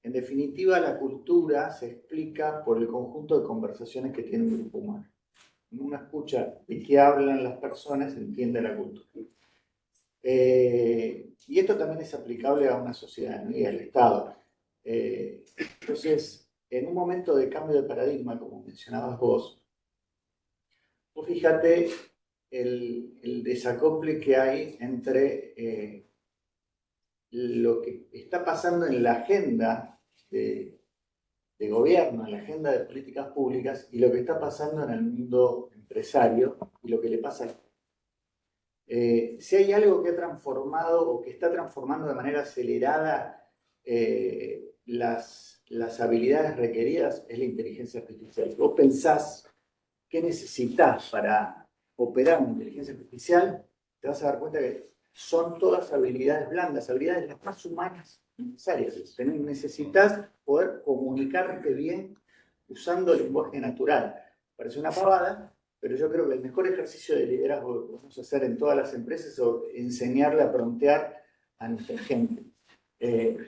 en definitiva la cultura se explica por el conjunto de conversaciones que tiene un grupo humano. Cuando uno escucha de qué hablan las personas, entiende la cultura. Y esto también es aplicable a una sociedad, ¿no? Y al Estado. Entonces, en un momento de cambio de paradigma, como mencionabas vos fíjate el desacople que hay entre lo que está pasando en la agenda de gobierno, en la agenda de políticas públicas, y lo que está pasando en el mundo empresario y lo que le pasa a si hay algo que ha transformado o que está transformando de manera acelerada las habilidades requeridas, es la inteligencia artificial. Vos pensás qué necesitas para operar una inteligencia artificial, te vas a dar cuenta que son todas habilidades blandas, habilidades las más humanas necesarias. Necesitas poder comunicarte bien usando el lenguaje natural. Parece una pavada, pero yo creo que el mejor ejercicio de liderazgo que podemos hacer en todas las empresas es enseñarle a prontear a nuestra gente.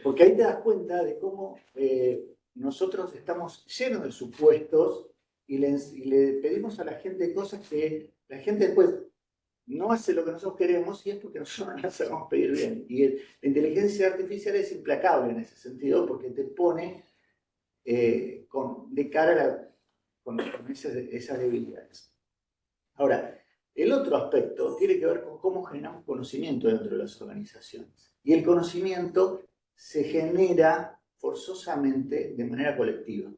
Porque ahí te das cuenta de cómo nosotros estamos llenos de supuestos y le pedimos a la gente cosas que la gente después no hace lo que nosotros queremos, y es porque nosotros no las sabemos pedir bien. Y la inteligencia artificial es implacable en ese sentido, porque te pone de cara con esas debilidades. Ahora, el otro aspecto tiene que ver con cómo generamos conocimiento dentro de las organizaciones. Y el conocimiento se genera forzosamente de manera colectiva.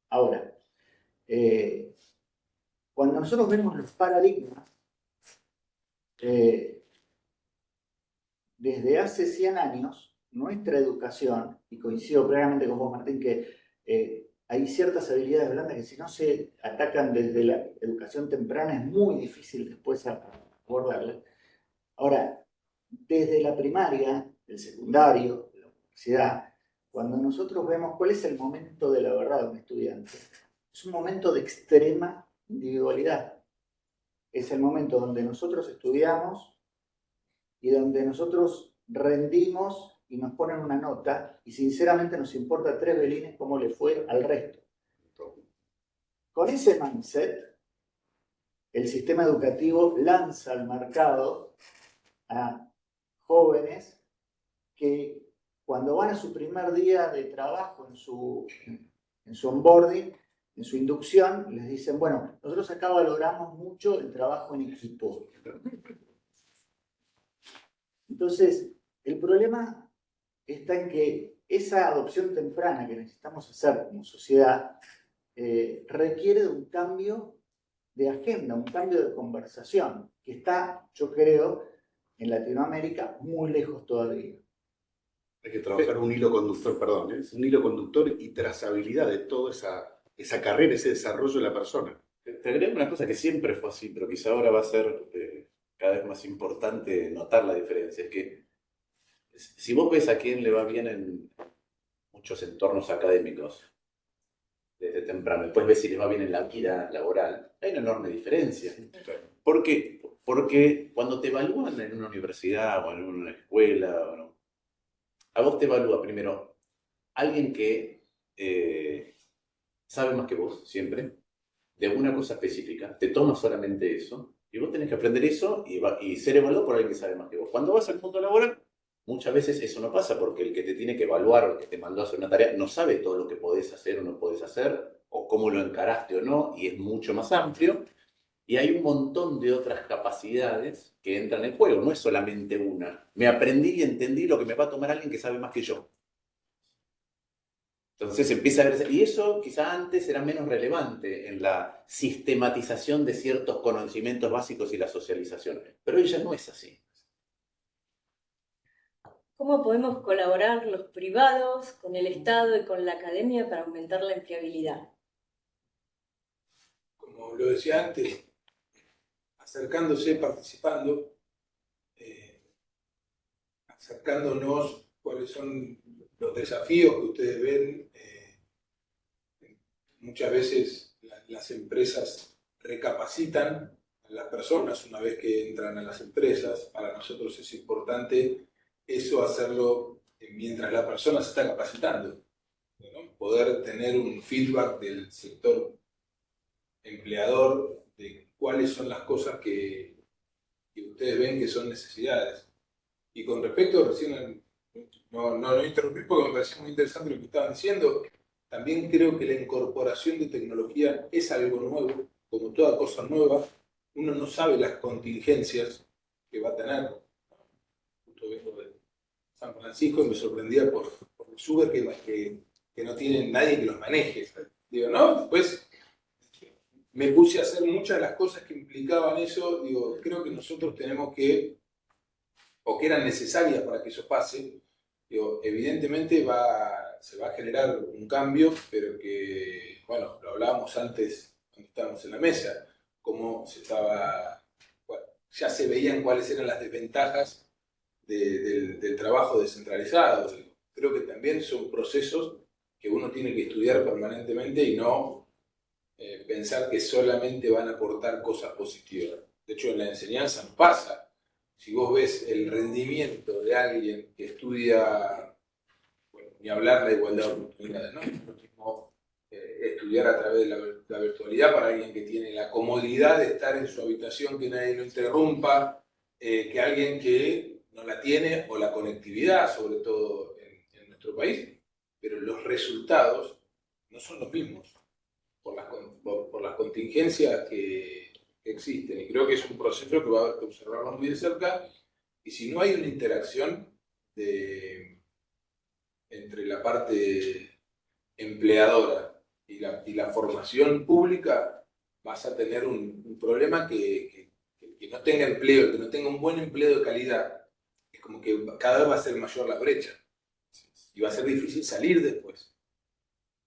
Ahora, cuando nosotros vemos los paradigmas, desde hace 100 años, nuestra educación, y coincido plenamente con vos, Martín, que hay ciertas habilidades blandas que si no se atacan desde la educación temprana es muy difícil después abordarlas. Ahora, desde la primaria, el secundario, la universidad, cuando nosotros vemos cuál es el momento de la verdad de un estudiante, es un momento de extrema individualidad. Es el momento donde nosotros estudiamos y donde nosotros rendimos y nos ponen una nota y sinceramente nos importa 3 belines cómo le fue al resto. Con ese mindset, el sistema educativo lanza al mercado a jóvenes que cuando van a su primer día de trabajo en su onboarding, en su inducción, les dicen, bueno, nosotros acá valoramos mucho el trabajo en equipo. Entonces, el problema está en que esa adopción temprana que necesitamos hacer como sociedad requiere de un cambio de agenda, un cambio de conversación, que está, yo creo, en Latinoamérica muy lejos todavía. Hay que trabajar un hilo conductor, perdón, un hilo conductor y trazabilidad de toda esa carrera, ese desarrollo de la persona. Te agrego una cosa que siempre fue así, pero quizá ahora va a ser cada vez más importante notar la diferencia. Es que si vos ves a quién le va bien en muchos entornos académicos desde temprano, después ves si le va bien en la vida laboral, hay una enorme diferencia. ¿Por qué? Porque cuando te evalúan en una universidad o en una escuela, a vos te evalúa primero alguien que sabe más que vos, siempre, de una cosa específica, te toma solamente eso, y vos tenés que aprender eso y ser evaluado por alguien que sabe más que vos. Cuando vas al mundo laboral, muchas veces eso no pasa porque el que te tiene que evaluar o el que te mandó a hacer una tarea no sabe todo lo que podés hacer o no podés hacer, o cómo lo encaraste o no, y es mucho más amplio. Y hay un montón de otras capacidades que entran en juego, no es solamente una. Me aprendí y entendí lo que me va a tomar alguien que sabe más que yo. Entonces empieza a verse, y eso quizá antes era menos relevante en la sistematización de ciertos conocimientos básicos y la socialización, pero hoy ya no es así. ¿Cómo podemos colaborar los privados con el Estado y con la academia para aumentar la empleabilidad? Como lo decía antes, acercándose, participando, acercándonos cuáles son los desafíos que ustedes ven. Muchas veces las empresas recapacitan a las personas una vez que entran a las empresas. Para nosotros es importante eso hacerlo mientras la persona se está capacitando, ¿no? Poder tener un feedback del sector empleador de cuáles son las cosas que ustedes ven que son necesidades. Y con respecto, recién no interrumpí porque me pareció muy interesante lo que estaban diciendo. También creo que la incorporación de tecnología es algo nuevo, como toda cosa nueva. Uno no sabe las contingencias que va a tener. Justo vengo de San Francisco y me sorprendía por los Uber que no tienen nadie que los maneje. Digo, no, después me puse a hacer muchas de las cosas que implicaban eso. Digo, creo que nosotros tenemos que, o que eran necesarias para que eso pase. Digo, evidentemente se va a generar un cambio, pero que, bueno, lo hablábamos antes cuando estábamos en la mesa, cómo ya se veían cuáles eran las desventajas del trabajo descentralizado. Creo que también son procesos que uno tiene que estudiar permanentemente y no pensar que solamente van a aportar cosas positivas. De hecho, en la enseñanza no pasa. Si vos ves el rendimiento de alguien que estudia, bueno, ni hablar de igualdad de oportunidades, ¿no? Es lo mismo estudiar a través de la virtualidad para alguien que tiene la comodidad de estar en su habitación, que nadie lo interrumpa, que alguien que no la tiene, o la conectividad, sobre todo en nuestro país, pero los resultados no son los mismos por las contingencias que existen, y creo que es un proceso que va a haber que observarlo muy de cerca, y si no hay una interacción entre la parte empleadora y la formación pública, vas a tener un problema que no tenga empleo, que no tenga un buen empleo de calidad. Es como que cada vez va a ser mayor la brecha y va a ser difícil salir después.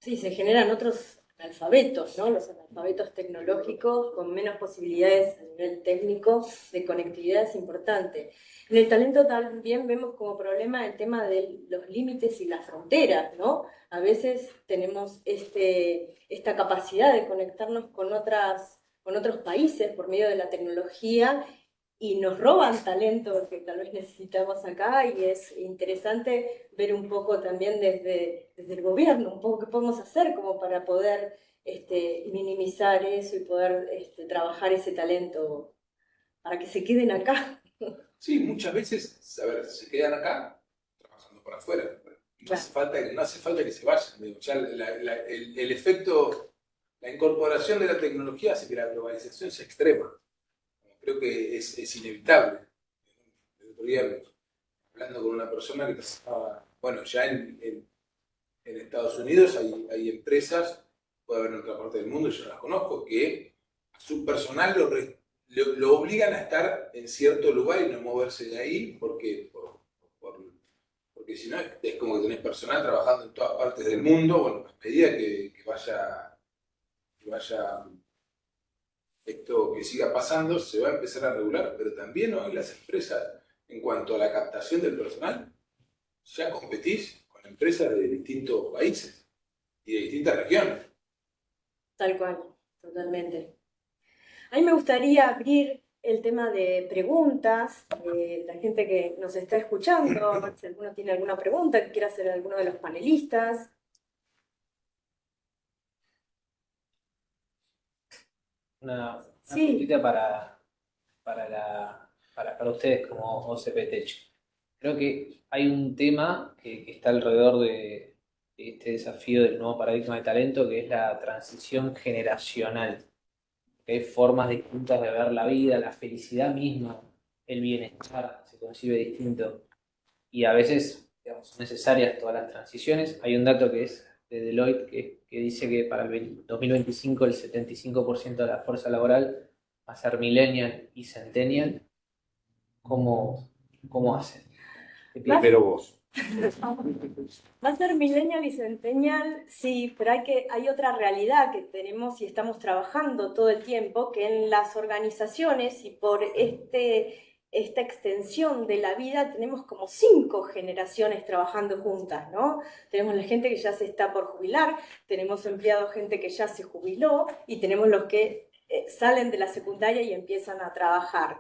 Sí, se generan otros analfabetos, ¿no? Los analfabetos tecnológicos con menos posibilidades a nivel técnico de conectividad es importante. En el talento también vemos como problema el tema de los límites y las fronteras, ¿no? A veces tenemos esta capacidad de conectarnos con otros países por medio de la tecnología y nos roban talento que tal vez necesitamos acá, y es interesante ver un poco también desde el gobierno, un poco qué podemos hacer como para poder minimizar eso y poder trabajar ese talento para que se queden acá. Sí, muchas veces, a ver, se quedan acá trabajando por afuera. No Claro. hace falta que se vayan. Digo, ya el efecto, la incorporación de la tecnología hace que la globalización sea extrema. Creo que es inevitable. El otro día, hablando con una persona que trabajaba, bueno, ya en Estados Unidos hay empresas, puede haber en otra parte del mundo, yo las conozco, que a su personal lo obligan a estar en cierto lugar y no moverse de ahí, porque si no es como que tenés personal trabajando en todas partes del mundo. Bueno, a medida que vaya esto, que siga pasando, se va a empezar a regular, pero también hoy las empresas, en cuanto a la captación del personal, ya competís con empresas de distintos países y de distintas regiones. Tal cual, totalmente. A mí me gustaría abrir el tema de preguntas, la gente que nos está escuchando, si alguno tiene alguna pregunta que quiera hacer alguno de los panelistas. Una Sí. preguntita para ustedes como OCP Tech. Creo que hay un tema que está alrededor de este desafío del nuevo paradigma de talento, que es la transición generacional. Que hay formas distintas de ver la vida, la felicidad misma, el bienestar se concibe distinto. Y a veces, digamos, son necesarias todas las transiciones. Hay un dato que es de Deloitte que dice que para el 2025 el 75% de la fuerza laboral va a ser millennial y centennial. ¿Cómo hacen? Primero vos. Va a ser millennial y centennial, sí, pero hay otra realidad que tenemos y estamos trabajando todo el tiempo, que en las organizaciones y por esta extensión de la vida tenemos como 5 generaciones trabajando juntas, ¿no? Tenemos la gente que ya se está por jubilar, tenemos empleados, gente que ya se jubiló, y tenemos los que salen de la secundaria y empiezan a trabajar.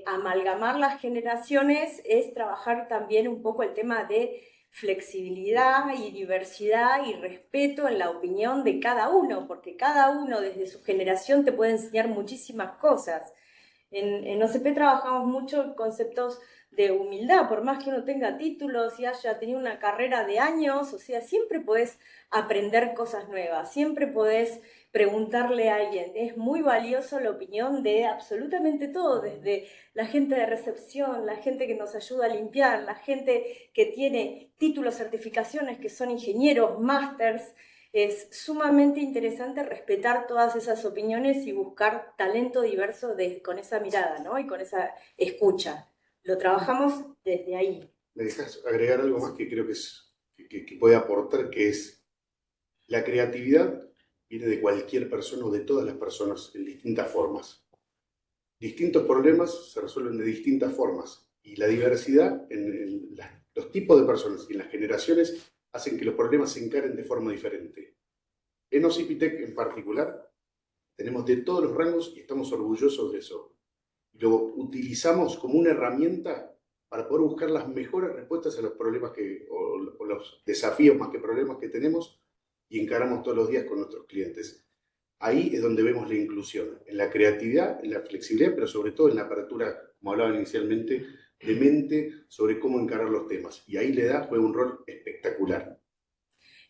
Amalgamar las generaciones es trabajar también un poco el tema de flexibilidad y diversidad y respeto en la opinión de cada uno, porque cada uno desde su generación te puede enseñar muchísimas cosas. En OCP trabajamos mucho conceptos de humildad, por más que uno tenga títulos y haya tenido una carrera de años, o sea, siempre podés aprender cosas nuevas, siempre podés preguntarle a alguien. Es muy valioso la opinión de absolutamente todo, desde la gente de recepción, la gente que nos ayuda a limpiar, la gente que tiene títulos, certificaciones, que son ingenieros, másters. Es sumamente interesante respetar todas esas opiniones y buscar talento diverso con esa mirada, ¿no? Y con esa escucha. Lo trabajamos desde ahí. ¿Me dejas agregar algo más que creo que puede aportar, que es la creatividad viene de cualquier persona o de todas las personas en distintas formas? Distintos problemas se resuelven de distintas formas, y la diversidad en los tipos de personas y en las generaciones hacen que los problemas se encaren de forma diferente. En Ocipitec en particular tenemos de todos los rangos y estamos orgullosos de eso. Lo utilizamos como una herramienta para poder buscar las mejores respuestas a los problemas o los desafíos más que problemas que tenemos, y encaramos todos los días con nuestros clientes. Ahí es donde vemos la inclusión, en la creatividad, en la flexibilidad, pero sobre todo en la apertura, como hablaba inicialmente, de mente sobre cómo encarar los temas. Y ahí la edad juega un rol espectacular.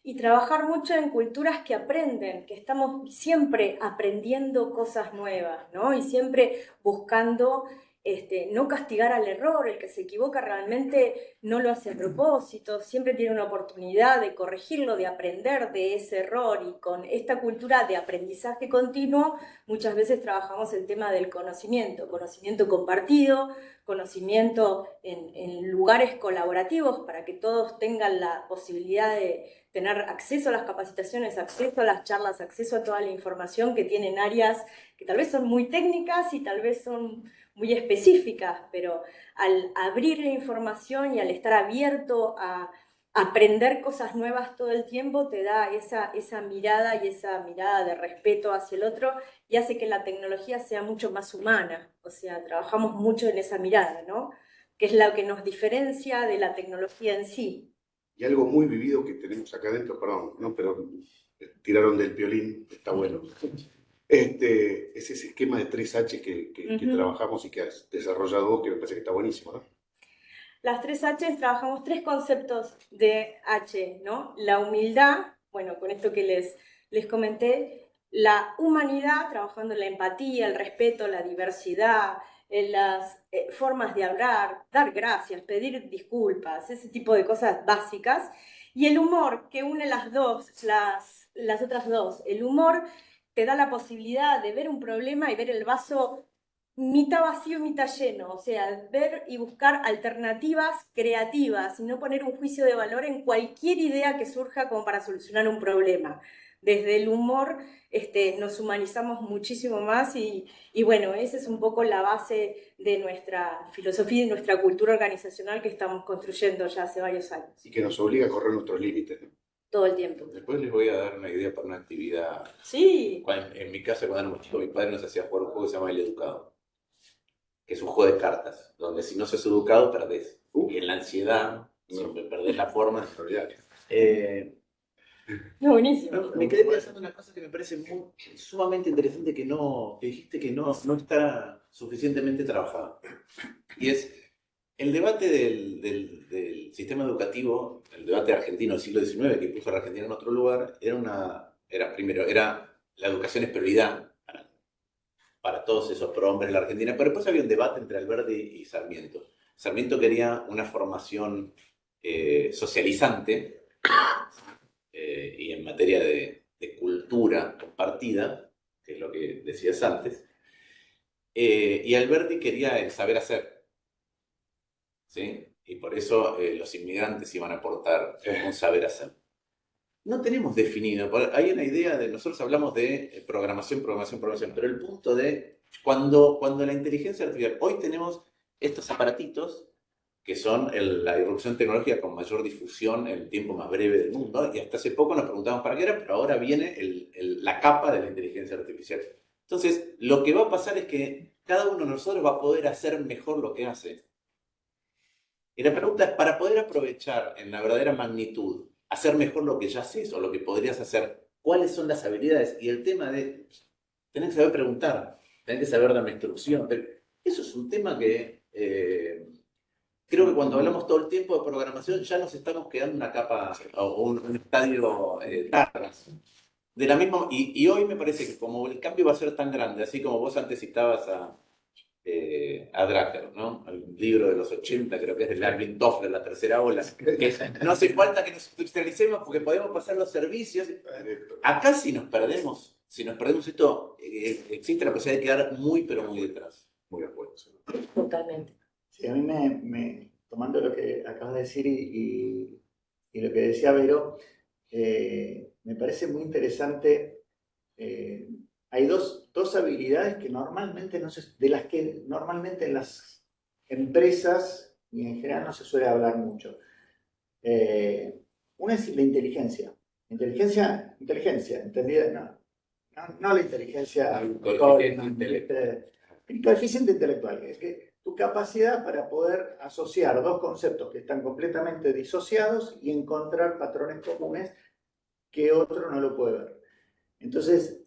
Y trabajar mucho en culturas que aprenden, que estamos siempre aprendiendo cosas nuevas, ¿no? Y siempre buscando no castigar al error. El que se equivoca realmente no lo hace a propósito, siempre tiene una oportunidad de corregirlo, de aprender de ese error. Y con esta cultura de aprendizaje continuo, muchas veces trabajamos el tema del conocimiento compartido, conocimiento en lugares colaborativos para que todos tengan la posibilidad de tener acceso a las capacitaciones, acceso a las charlas, acceso a toda la información, que tienen áreas que tal vez son muy técnicas y tal vez son muy específicas, pero al abrir la información y al estar abierto a aprender cosas nuevas todo el tiempo te da esa mirada y esa mirada de respeto hacia el otro y hace que la tecnología sea mucho más humana. O sea, trabajamos mucho en esa mirada, ¿no? Que es lo que nos diferencia de la tecnología en sí. Y algo muy vivido que tenemos acá adentro, perdón, ¿no? Pero tiraron del violín, está bueno. Es ese esquema de 3H que trabajamos y que has desarrollado vos, que me parece que está buenísimo, ¿no? Las 3Hs trabajamos 3 conceptos de H, ¿no? La humildad, bueno, con esto que les comenté, la humanidad, trabajando la empatía, el respeto, la diversidad, las formas de hablar, dar gracias, pedir disculpas, ese tipo de cosas básicas. Y el humor, que une las otras dos. El humor te da la posibilidad de ver un problema y ver el vaso mitad vacío, mitad lleno, o sea, ver y buscar alternativas creativas y no poner un juicio de valor en cualquier idea que surja como para solucionar un problema. Desde el humor nos humanizamos muchísimo más y bueno, esa es un poco la base de nuestra filosofía y de nuestra cultura organizacional que estamos construyendo ya hace varios años. Y que nos obliga a correr nuestros límites, ¿no? Todo el tiempo. Después les voy a dar una idea para una actividad. Sí. En mi casa, cuando éramos chicos, mi padre nos hacía jugar un juego que se llama El Educado, que es un juego de cartas, donde si no sos educado, perdés. Y en la ansiedad, siempre perdés la forma. Buenísimo. Me quedé pensando en una cosa que me parece sumamente interesante que dijiste que no está suficientemente trabajada. Y es el debate del sistema educativo, el debate argentino del siglo XIX, que puso a la Argentina en otro lugar, era la educación es prioridad para todos esos prohombres de la Argentina, pero después había un debate entre Alberdi y Sarmiento. Sarmiento quería una formación socializante y en materia de cultura compartida, que es lo que decías antes, y Alberdi quería el saber hacer, ¿sí? Y por eso los inmigrantes iban a aportar un saber hacer. No tenemos definido, hay una idea de, nosotros hablamos de programación, pero el punto de cuando la inteligencia artificial, hoy tenemos estos aparatitos que son la irrupción tecnológica con mayor difusión en el tiempo más breve del mundo, y hasta hace poco nos preguntábamos para qué era, pero ahora viene la capa de la inteligencia artificial. Entonces, lo que va a pasar es que cada uno de nosotros va a poder hacer mejor lo que hace. Y la pregunta es, para poder aprovechar en la verdadera magnitud, hacer mejor lo que ya haces o lo que podrías hacer, ¿cuáles son las habilidades? Y el tema de, tenés que saber preguntar, tenés que saber dar una instrucción. Pero eso es un tema que creo que cuando hablamos todo el tiempo de programación ya nos estamos quedando una capa o un estadio tarde. De la misma, y hoy me parece que como el cambio va a ser tan grande, así como vos antes citabas a Drucker, ¿no? El libro de los 80, creo que es de Alvin Toffler, La Tercera Ola, que no hace falta que nos industrialicemos porque podemos pasar los servicios. Acá si nos perdemos esto, existe la posibilidad de quedar muy, pero muy detrás. Muy de acuerdo. Totalmente. Sí, a mí tomando lo que acabas de decir y lo que decía Vero, me parece muy interesante. Hay dos habilidades que normalmente de las que normalmente en las empresas y en general no se suele hablar mucho. Una es la inteligencia. Inteligencia, entendida, no la inteligencia. El coeficiente intelectual. El coeficiente intelectual, es que tu capacidad para poder asociar dos conceptos que están completamente disociados y encontrar patrones comunes que otro no lo puede ver. Entonces,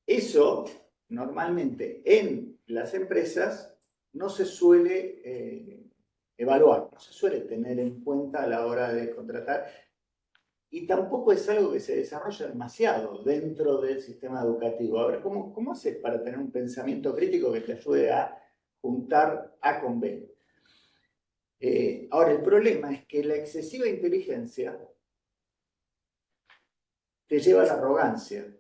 eso normalmente en las empresas no se suele evaluar, no se suele tener en cuenta a la hora de contratar y tampoco es algo que se desarrolla demasiado dentro del sistema educativo. A ver, ¿cómo haces para tener un pensamiento crítico que te ayude a juntar A con B? Ahora, el problema es que la excesiva inteligencia te lleva a la arrogancia.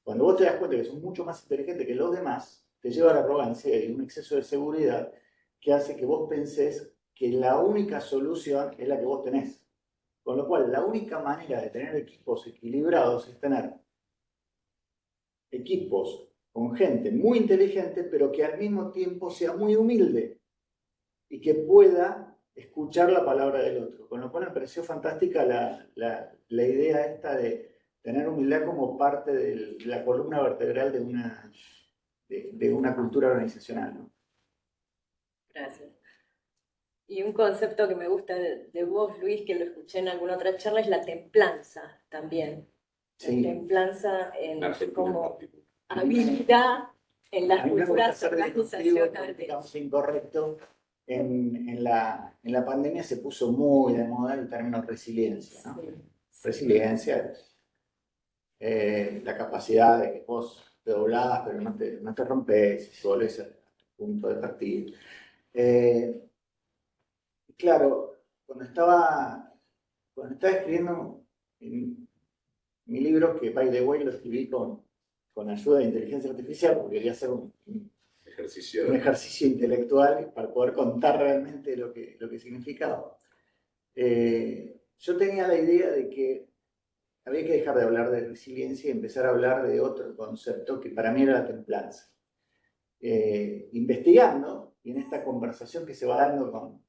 Cuando vos te das cuenta que sos mucho más inteligente que los demás, te lleva a la arrogancia y un exceso de seguridad que hace que vos pensés que la única solución es la que vos tenés. Con lo cual, la única manera de tener equipos equilibrados es tener equipos con gente muy inteligente, pero que al mismo tiempo sea muy humilde y que pueda escuchar la palabra del otro. Con lo cual me pareció fantástica la idea esta de tener humildad como parte de la columna vertebral de una cultura organizacional, ¿no? Gracias. Y un concepto que me gusta de vos, Luis, que lo escuché en alguna otra charla, es la templanza también. Sí. La templanza Argentina como en particular. habilidad en las A mí me gusta culturas ser disruptivo, organizacionales. políticamente incorrecto. En la pandemia se puso muy de moda el término resiliencia, ¿no? Sí. Resiliencia es la capacidad de que vos te doblás, pero no te rompes y volvés al punto de partida. Claro, cuando estaba escribiendo mi libro, que by the way lo escribí con ayuda de inteligencia artificial, porque quería hacer un ejercicio intelectual para poder contar realmente lo que significaba. Yo tenía la idea de que había que dejar de hablar de resiliencia y empezar a hablar de otro concepto que para mí era la templanza. Investigando, y en esta conversación que se va dando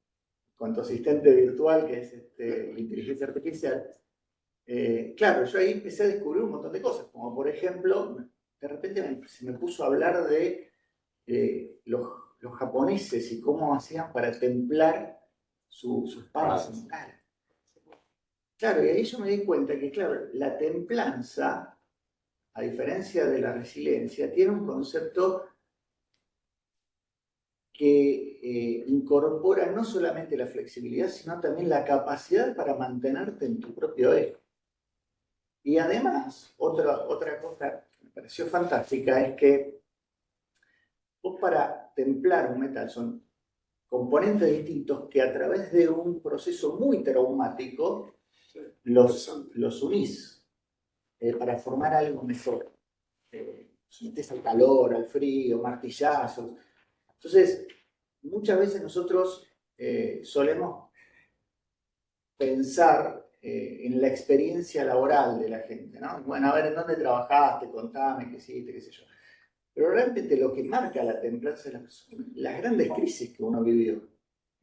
con tu asistente virtual, que es la inteligencia artificial, claro, yo ahí empecé a descubrir un montón de cosas, como por ejemplo, de repente se me puso a hablar de los japoneses y cómo hacían para templar sus padres mentales. Claro, y ahí yo me di cuenta que, claro, la templanza, a diferencia de la resiliencia, tiene un concepto que incorpora no solamente la flexibilidad, sino también la capacidad para mantenerte en tu propio eje. Y además, otra cosa que me pareció fantástica es que vos para templar un metal son componentes distintos que a través de un proceso muy traumático los unís para formar algo mejor. Sometés al calor, al frío, martillazos. Entonces, muchas veces nosotros solemos pensar en la experiencia laboral de la gente, ¿no? Bueno, a ver, ¿en dónde trabajaste? Contame, qué hiciste, qué sé yo. Pero realmente lo que marca la templanza es las grandes crisis que uno vivió.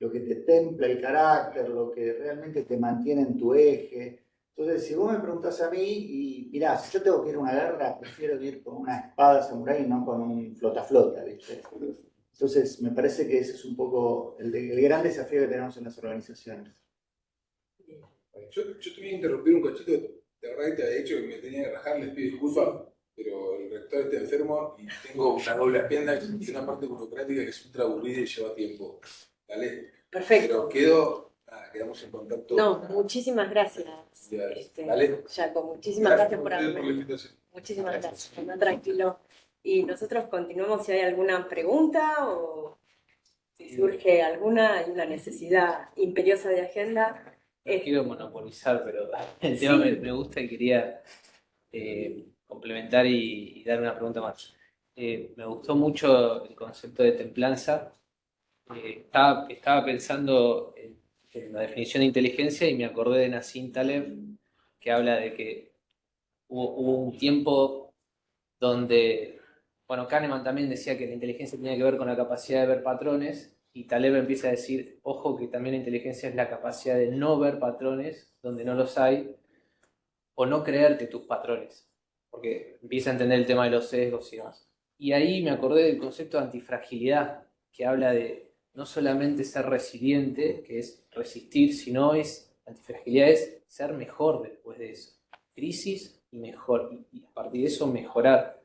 Lo que te templa el carácter, lo que realmente te mantiene en tu eje. Entonces, si vos me preguntás a mí, y mirá, si yo tengo que ir a una guerra, prefiero ir con una espada samurái y no con un flota-flota, ¿viste? Entonces, me parece que ese es un poco el gran desafío que tenemos en las organizaciones. Yo te voy a interrumpir un cachito, de verdad que te había dicho que me tenía que rajar, les pido disculpas, pero el rector está enfermo y tengo una doble agenda y una parte burocrática que es ultra aburrida y lleva tiempo. ¿Vale? Perfecto. Pero quedamos en contacto. No, muchísimas gracias. ¿Vale? Jaco, muchísimas gracias por por la haberme. invitación. Muchísimas gracias. Anda tranquilo. Y nosotros continuamos si hay alguna pregunta o si surge alguna, hay una necesidad imperiosa de agenda. No quiero monopolizar, pero el tema me gusta y quería complementar y dar una pregunta más. Me gustó mucho el concepto de templanza. Estaba pensando en la definición de inteligencia y me acordé de Nassim Taleb, que habla de que hubo un tiempo donde, bueno, Kahneman también decía que la inteligencia tenía que ver con la capacidad de ver patrones, y Taleb empieza a decir, ojo, que también la inteligencia es la capacidad de no ver patrones donde no los hay, o no creerte tus patrones, porque empieza a entender el tema de los sesgos y demás. Y ahí me acordé del concepto de antifragilidad, que habla de no solamente ser resiliente, que es resistir, sino antifragilidad es ser mejor después de eso. Crisis y mejor, y a partir de eso mejorar.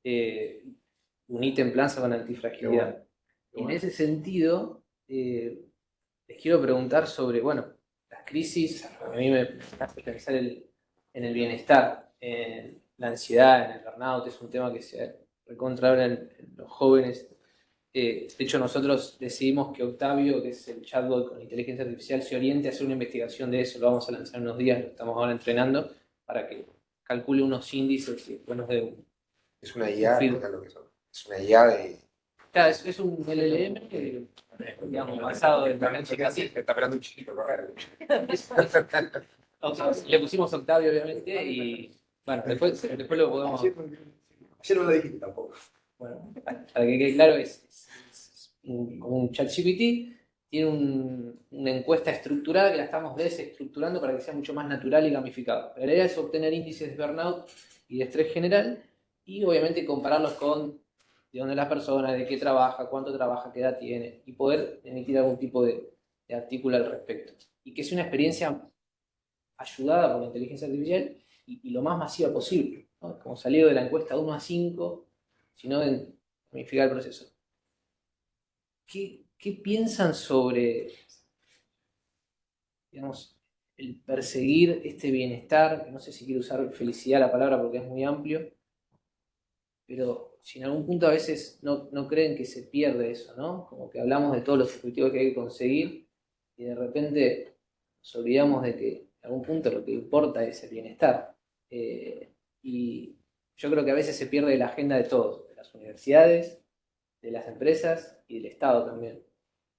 Uní templanza con antifragilidad. Qué bueno. En ese sentido, les quiero preguntar sobre, bueno, las crisis, a mí me hace pensar en el bienestar, en la ansiedad, en el burnout, es un tema que se recontra ahora en los jóvenes. De hecho, nosotros decidimos que Octavio, que es el chatbot con inteligencia artificial, se oriente a hacer una investigación de eso. Lo vamos a lanzar en unos días, lo estamos ahora entrenando, para que calcule unos índices y después nos dé Es una IA, feed. lo que son. Es una IA de. Claro, es un LLM que, digamos, basado en la Está esperando un chiquito correr. Le pusimos Octavio, obviamente, y bueno, después lo podemos. Ayer no lo dijiste tampoco. Bueno, para que quede claro, es como un ChatGPT tiene una encuesta estructurada que la estamos desestructurando para que sea mucho más natural y gamificado. La idea es obtener índices de burnout y de estrés general y obviamente compararlos con de dónde la persona, de qué trabaja, cuánto trabaja, qué edad tiene y poder emitir algún tipo de artículo al respecto. Y que sea una experiencia ayudada por la inteligencia artificial y lo más masiva posible, ¿no? Como salido de la encuesta 1 a 5, sino de gamificar el proceso. ¿Qué piensan sobre, digamos, el perseguir este bienestar? No sé si quiero usar felicidad la palabra porque es muy amplio, pero si en algún punto a veces no creen que se pierde eso, ¿no? Como que hablamos de todos los objetivos que hay que conseguir y de repente nos olvidamos de que en algún punto lo que importa es el bienestar. Y yo creo que a veces se pierde la agenda de todos, de las universidades, de las empresas y del Estado también.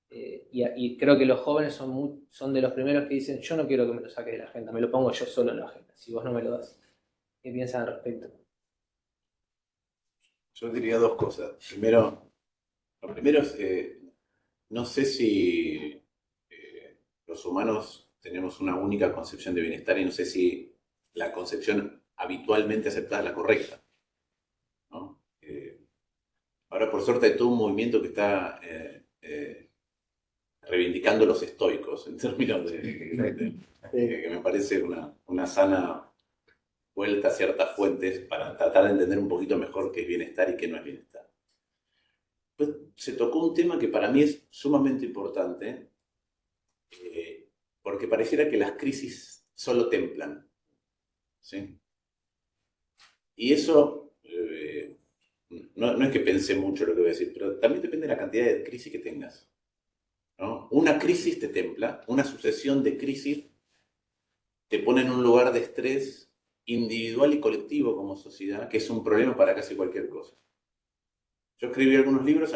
Y creo que los jóvenes son de los primeros que dicen, yo no quiero que me lo saques de la agenda, me lo pongo yo solo en la agenda, si vos no me lo das. ¿Qué piensan al respecto? Yo diría dos cosas. Primero, lo primero es, no sé si los humanos tenemos una única concepción de bienestar y no sé si la concepción habitualmente aceptada es la correcta, ¿no? Ahora, por suerte, hay todo un movimiento que está reivindicando los estoicos, en términos que me parece una sana vuelta a ciertas fuentes para tratar de entender un poquito mejor qué es bienestar y qué no es bienestar. Pues se tocó un tema que para mí es sumamente importante, porque pareciera que las crisis solo templan, ¿sí? Y eso, no es que pensé mucho lo que voy a decir, pero también depende de la cantidad de crisis que tengas, ¿no? Una crisis te templa, una sucesión de crisis te pone en un lugar de estrés individual y colectivo como sociedad, que es un problema para casi cualquier cosa. Yo escribí algunos libros,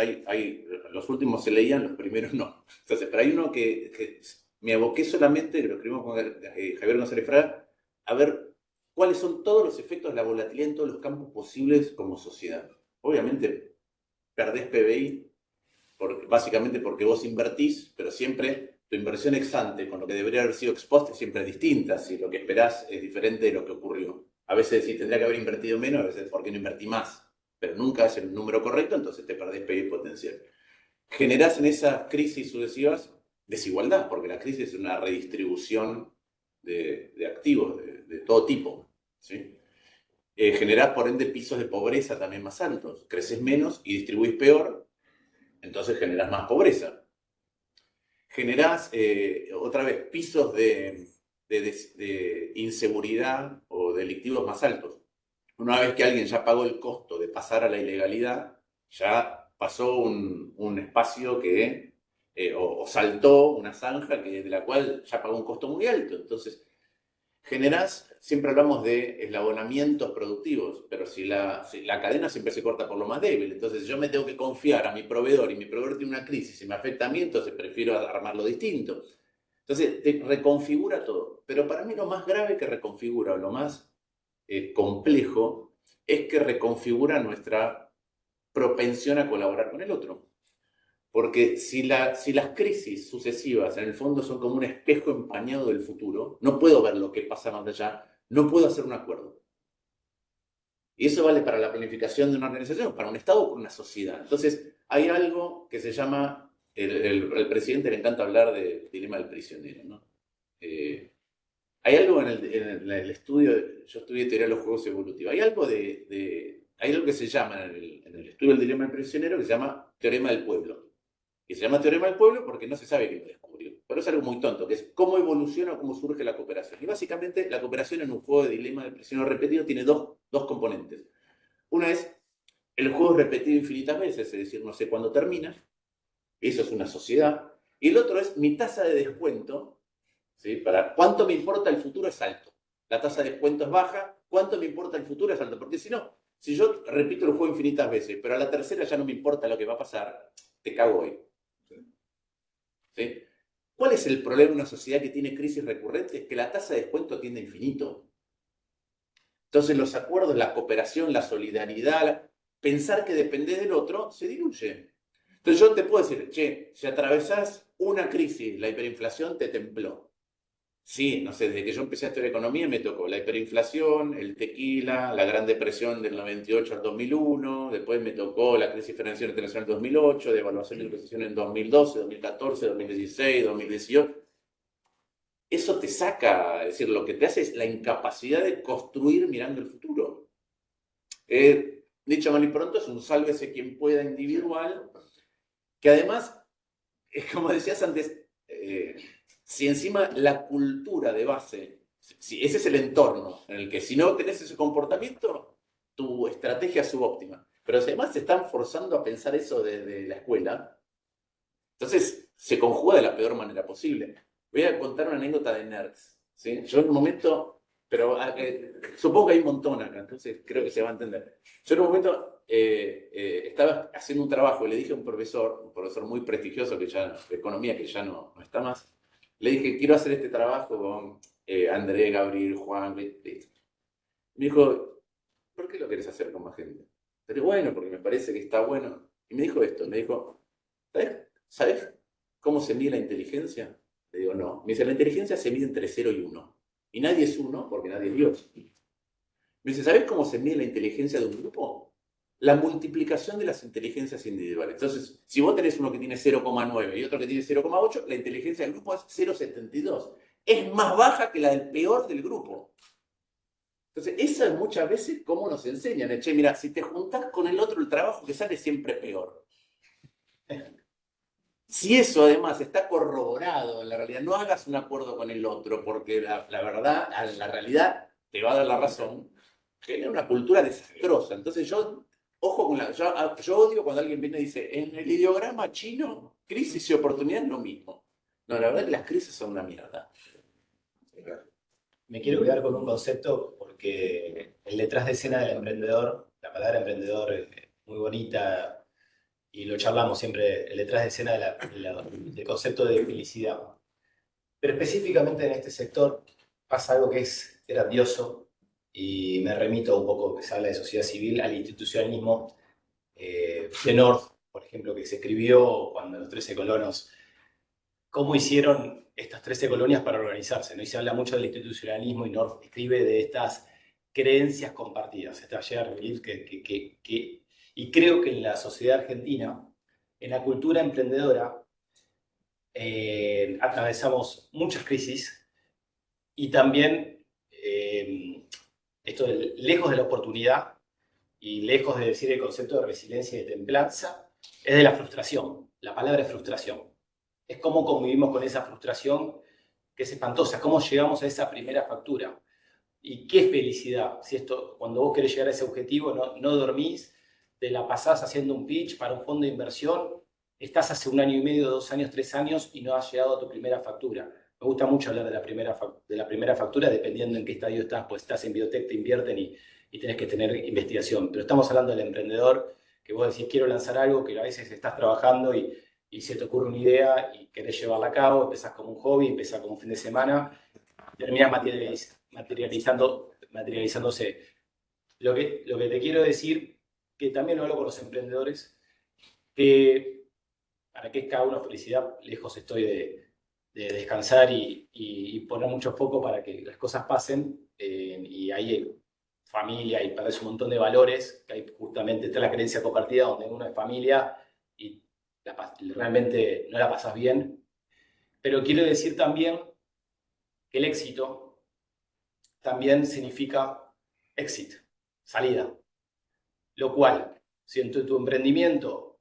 los últimos se leían, los primeros no. Entonces, pero hay uno que me aboqué solamente, lo escribimos con Javier González Fraga, a ver cuáles son todos los efectos de la volatilidad en todos los campos posibles como sociedad. Obviamente, perdés PBI, básicamente porque vos invertís, pero siempre tu inversión ex ante con lo que debería haber sido ex post siempre es distinta, si lo que esperás es diferente de lo que ocurrió. A veces sí tendría que haber invertido menos, a veces porque no invertí más, pero nunca es el número correcto, entonces te perdés PBI potencial. Generás en esas crisis sucesivas desigualdad, porque la crisis es una redistribución de activos de todo tipo, ¿sí? Generás por ende pisos de pobreza también más altos, creces menos y distribuís peor, entonces generás más pobreza. Generás, otra vez, pisos de inseguridad o delictivos más altos. Una vez que alguien ya pagó el costo de pasar a la ilegalidad, ya pasó un espacio que, o saltó una zanja de la cual ya pagó un costo muy alto. Entonces, generás, siempre hablamos de eslabonamientos productivos, pero si la cadena siempre se corta por lo más débil, entonces yo me tengo que confiar a mi proveedor y mi proveedor tiene una crisis y me afecta a mí, entonces prefiero armarlo distinto. Entonces te reconfigura todo. Pero para mí lo más grave que reconfigura, o lo más complejo, es que reconfigura nuestra propensión a colaborar con el otro. Porque si las crisis sucesivas en el fondo son como un espejo empañado del futuro, no puedo ver lo que pasa más allá, no puedo hacer un acuerdo. Y eso vale para la planificación de una organización, para un Estado o para una sociedad. Entonces, hay algo que se llama, el presidente le encanta hablar del dilema del prisionero, ¿no? Hay algo en el estudio, yo estudié teoría de los juegos evolutivos, hay algo que se llama en el estudio del dilema del prisionero que se llama teorema del pueblo. Y se llama teorema del pueblo porque no se sabe quién lo descubrió. Pero es algo muy tonto, que es cómo evoluciona o cómo surge la cooperación. Y básicamente la cooperación en un juego de dilema del prisionero repetido tiene dos componentes. Una es, el juego es repetido infinitas veces, es decir, no sé cuándo termina. Eso es una sociedad. Y el otro es, mi tasa de descuento, ¿sí? Para cuánto me importa el futuro es alto. La tasa de descuento es baja, cuánto me importa el futuro es alto. Porque si no, si yo repito el juego infinitas veces, pero a la tercera ya no me importa lo que va a pasar, te cago hoy. ¿Sí? ¿Cuál es el problema de una sociedad que tiene crisis recurrentes? Que la tasa de descuento tiende a infinito. Entonces los acuerdos, la cooperación, la solidaridad, pensar que dependés del otro, se diluye. Entonces yo te puedo decir, che, si atravesás una crisis, la hiperinflación, te templó. Sí, no sé, desde que yo empecé a estudiar economía me tocó la hiperinflación, el tequila, la Gran Depresión del 98 al 2001, después me tocó la crisis financiera internacional del 2008, devaluación y recesión en 2012, 2014, 2016, 2018. Eso te saca, es decir, lo que te hace es la incapacidad de construir mirando el futuro. Dicho mal y pronto, es un sálvese quien pueda individual, que además, como decías antes, si encima la cultura de base, si ese es el entorno en el que si no tenés ese comportamiento, tu estrategia es subóptima. Pero si además te están forzando a pensar eso desde la escuela, entonces se conjuga de la peor manera posible. Voy a contar una anécdota de nerds, ¿sí? Yo en un momento, pero supongo que hay un montón acá, entonces creo que se va a entender. Yo en un momento estaba haciendo un trabajo y le dije a un profesor muy prestigioso que ya, de economía, que ya no está más, le dije, quiero hacer este trabajo con André, Gabriel, Juan, listo. Me dijo, ¿por qué lo querés hacer con más gente? Pero bueno, porque me parece que está bueno. Y me dijo esto, me dijo, ¿sabes cómo se mide la inteligencia? Le digo, no. Me dice, la inteligencia se mide entre 0 y 1. Y nadie es 1 porque nadie es Dios. Me dice, ¿sabes cómo se mide la inteligencia de un grupo? La multiplicación de las inteligencias individuales. Entonces, si vos tenés uno que tiene 0,9 y otro que tiene 0,8, la inteligencia del grupo es 0,72. Es más baja que la del peor del grupo. Entonces, eso es muchas veces cómo nos enseñan. Che, mira, si te juntás con el otro, el trabajo que sale es siempre peor. Si eso además está corroborado en la realidad, no hagas un acuerdo con el otro, porque la verdad, la realidad te va a dar la razón, genera una cultura desastrosa. Entonces ojo con yo odio cuando alguien viene y dice, en el ideograma chino, crisis y oportunidad es lo mismo. No, la verdad es que las crisis son una mierda. Me quiero quedar con un concepto porque el detrás de escena del emprendedor, la palabra emprendedor es muy bonita y lo charlamos siempre, el detrás de escena del concepto de felicidad. Pero específicamente en este sector pasa algo que es grandioso y me remito un poco, que se habla de sociedad civil, al institucionalismo de North, por ejemplo, que se escribió cuando los 13 colonos, cómo hicieron estas 13 colonias para organizarse, ¿no? Y se habla mucho del institucionalismo y North escribe de estas creencias compartidas, esta shared belief y creo que en la sociedad argentina, en la cultura emprendedora, atravesamos muchas crisis y también lejos de la oportunidad y lejos de decir el concepto de resiliencia y de templanza, es de la frustración. La palabra es frustración. Es cómo convivimos con esa frustración que es espantosa, cómo llegamos a esa primera factura. Y qué felicidad, si cuando vos querés llegar a ese objetivo, no dormís, te la pasás haciendo un pitch para un fondo de inversión, estás hace 1 año y medio, 2 años, 3 años y no has llegado a tu primera factura. Me gusta mucho hablar de la primera factura, dependiendo en qué estadio estás, pues estás en biotech, te invierten y tenés que tener investigación. Pero estamos hablando del emprendedor, que vos decís, quiero lanzar algo, que a veces estás trabajando y se te ocurre una idea y querés llevarla a cabo, empezás como un hobby, empezás como un fin de semana, terminás materializándose. Lo que te quiero decir, que también lo hablo con los emprendedores, que para que es cada uno felicidad, lejos estoy de descansar y poner mucho foco para que las cosas pasen, y hay familia y perdés un montón de valores, que hay justamente está la creencia compartida donde uno es familia y realmente no la pasas bien. Pero quiero decir también que el éxito también significa exit, salida. Lo cual, si en tu emprendimiento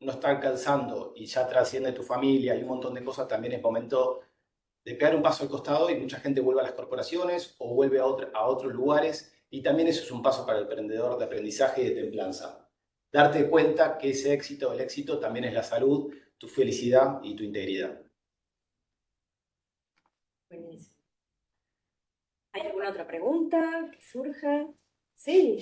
no está alcanzando y ya trasciende tu familia y un montón de cosas, también es momento de pegar un paso al costado y mucha gente vuelve a las corporaciones o vuelve a otros lugares, y también eso es un paso para el emprendedor de aprendizaje y de templanza. Darte cuenta que el éxito también es la salud, tu felicidad y tu integridad. Buenísimo. ¿Hay alguna otra pregunta que surja? Sí.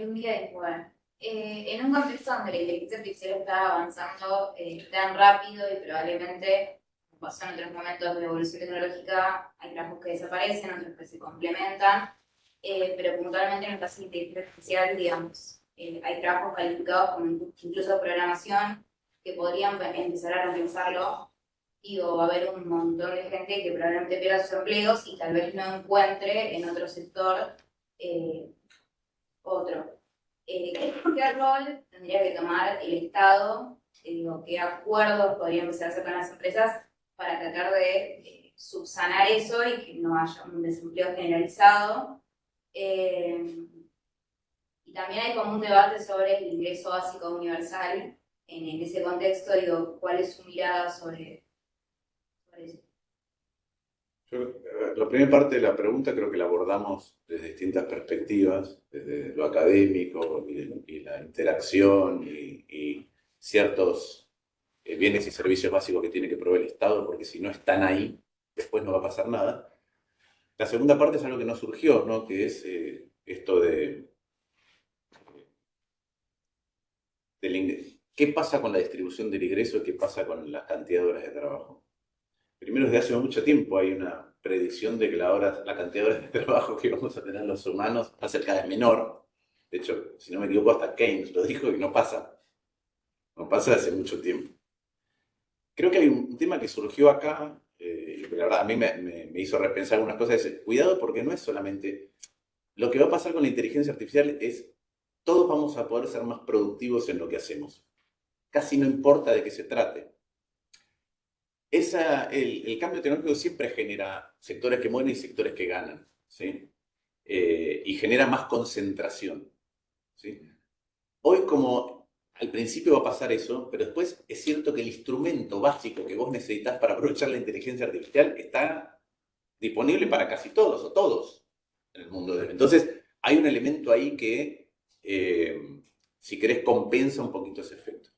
Miguel, bueno, en un contexto donde la inteligencia artificial está avanzando tan rápido y probablemente, como pasó en otros momentos de evolución tecnológica, hay trabajos que desaparecen, otros que se complementan, pero puntualmente en el caso de la inteligencia artificial, digamos, hay trabajos calificados como incluso programación que podrían empezar a realizarlo. Digo, va a haber un montón de gente que probablemente pierda sus empleos y tal vez no encuentre en otro sector otro. ¿Qué rol tendría que tomar el Estado? Digo, ¿qué acuerdos podría empezar a hacer con las empresas para tratar de subsanar eso y que no haya un desempleo generalizado? Y también hay como un debate sobre el ingreso básico universal. En ese contexto, digo, ¿cuál es su mirada sobre eso? La primera parte de la pregunta creo que la abordamos desde distintas perspectivas, desde lo académico y la interacción y ciertos bienes y servicios básicos que tiene que proveer el Estado, porque si no están ahí, después no va a pasar nada. La segunda parte es algo que no surgió, ¿no? Que es esto ¿qué pasa con la distribución del ingreso y qué pasa con la cantidad de horas de trabajo? Primero, desde hace mucho tiempo hay una predicción de que la cantidad de horas de trabajo que vamos a tener los humanos va a ser cada vez menor. De hecho, si no me equivoco, hasta Keynes lo dijo y no pasa. No pasa hace mucho tiempo. Creo que hay un tema que surgió acá, y que la verdad a mí me hizo repensar algunas cosas. Cuidado, porque no es solamente... Lo que va a pasar con la inteligencia artificial es todos vamos a poder ser más productivos en lo que hacemos. Casi no importa de qué se trate. El cambio tecnológico siempre genera sectores que mueren y sectores que ganan, ¿sí? Y genera más concentración, ¿sí? Hoy, como al principio va a pasar eso, pero después es cierto que el instrumento básico que vos necesitas para aprovechar la inteligencia artificial está disponible para casi todos o todos en el mundo. Entonces, hay un elemento ahí que, si querés, compensa un poquito ese efecto.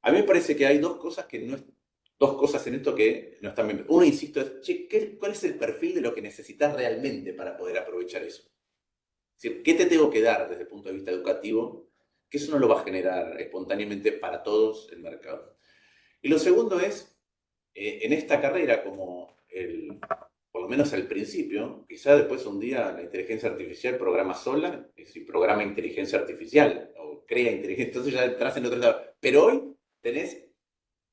A mí me parece que hay dos cosas en esto que no están bien. Uno, insisto, es, che, ¿cuál es el perfil de lo que necesitas realmente para poder aprovechar eso? Es decir, ¿qué te tengo que dar desde el punto de vista educativo? Que eso no lo va a generar espontáneamente para todos el mercado. Y lo segundo es, en esta carrera, por lo menos al principio, quizá después un día la inteligencia artificial programa sola, es decir, programa inteligencia artificial, o crea inteligencia, entonces ya entras en otro lado. Pero hoy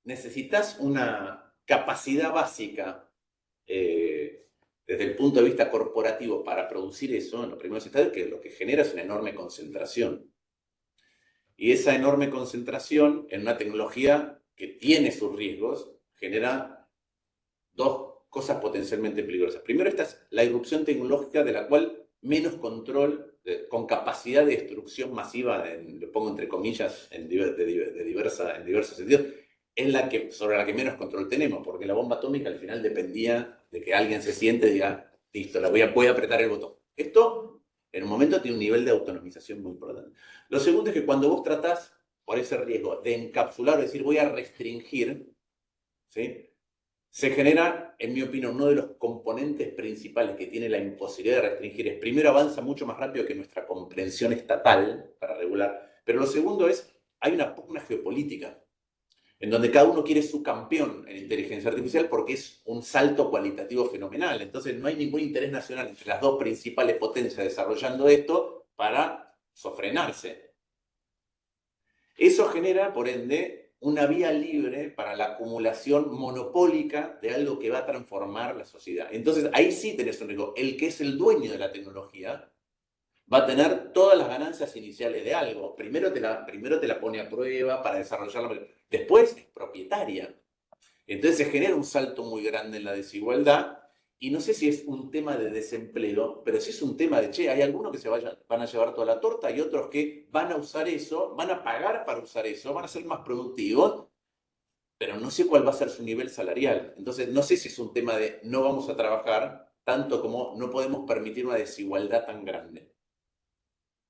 necesitas una capacidad básica desde el punto de vista corporativo para producir eso en los primeros estadios, que lo que genera es una enorme concentración. Y esa enorme concentración en una tecnología que tiene sus riesgos genera dos cosas potencialmente peligrosas. Primero, esta es la irrupción tecnológica de la cual menos control, con capacidad de destrucción masiva, lo pongo entre comillas, en diversos sentidos, es sobre la que menos control tenemos, porque la bomba atómica al final dependía de que alguien se siente y diga, listo, voy a apretar el botón. Esto, en un momento, tiene un nivel de autonomización muy importante. Lo segundo es que cuando vos tratás, por ese riesgo, de encapsular, es decir, voy a restringir, ¿sí? Se genera, en mi opinión, uno de los componentes principales que tiene la imposibilidad de restringir es, primero, avanza mucho más rápido que nuestra comprensión estatal para regular, pero lo segundo es, hay una pugna geopolítica, en donde cada uno quiere su campeón en inteligencia artificial porque es un salto cualitativo fenomenal. Entonces no hay ningún interés nacional entre las dos principales potencias desarrollando esto para sofrenarse. Eso genera, por ende, una vía libre para la acumulación monopólica de algo que va a transformar la sociedad. Entonces ahí sí tenés un riesgo. El que es el dueño de la tecnología va a tener todas las ganancias iniciales de algo. Primero te la pone a prueba para desarrollarla. Después es propietaria. Entonces se genera un salto muy grande en la desigualdad. Y no sé si es un tema de desempleo, pero sí es un tema de, che, hay algunos que van a llevar toda la torta y otros que van a usar eso, van a pagar para usar eso, van a ser más productivos, pero no sé cuál va a ser su nivel salarial. Entonces no sé si es un tema de no vamos a trabajar tanto como no podemos permitir una desigualdad tan grande.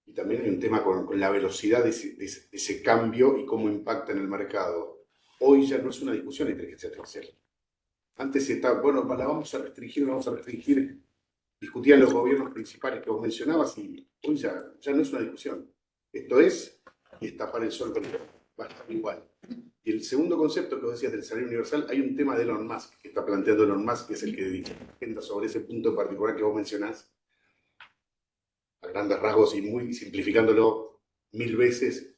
Y también hay un tema con la velocidad de ese cambio y cómo impacta en el mercado. Hoy ya no es una discusión de inteligencia artificial. Antes estaba, bueno, la vamos a restringir. Discutían los gobiernos principales que vos mencionabas y hoy ya no es una discusión. Esto es, y es tapar el sol con el dedo. Va a estar igual. Y el segundo concepto que vos decías del salario universal, hay un tema de Elon Musk, que está planteando Elon Musk, que es el que dirige la agenda sobre ese punto en particular que vos mencionás, a grandes rasgos y muy simplificándolo 1000 veces,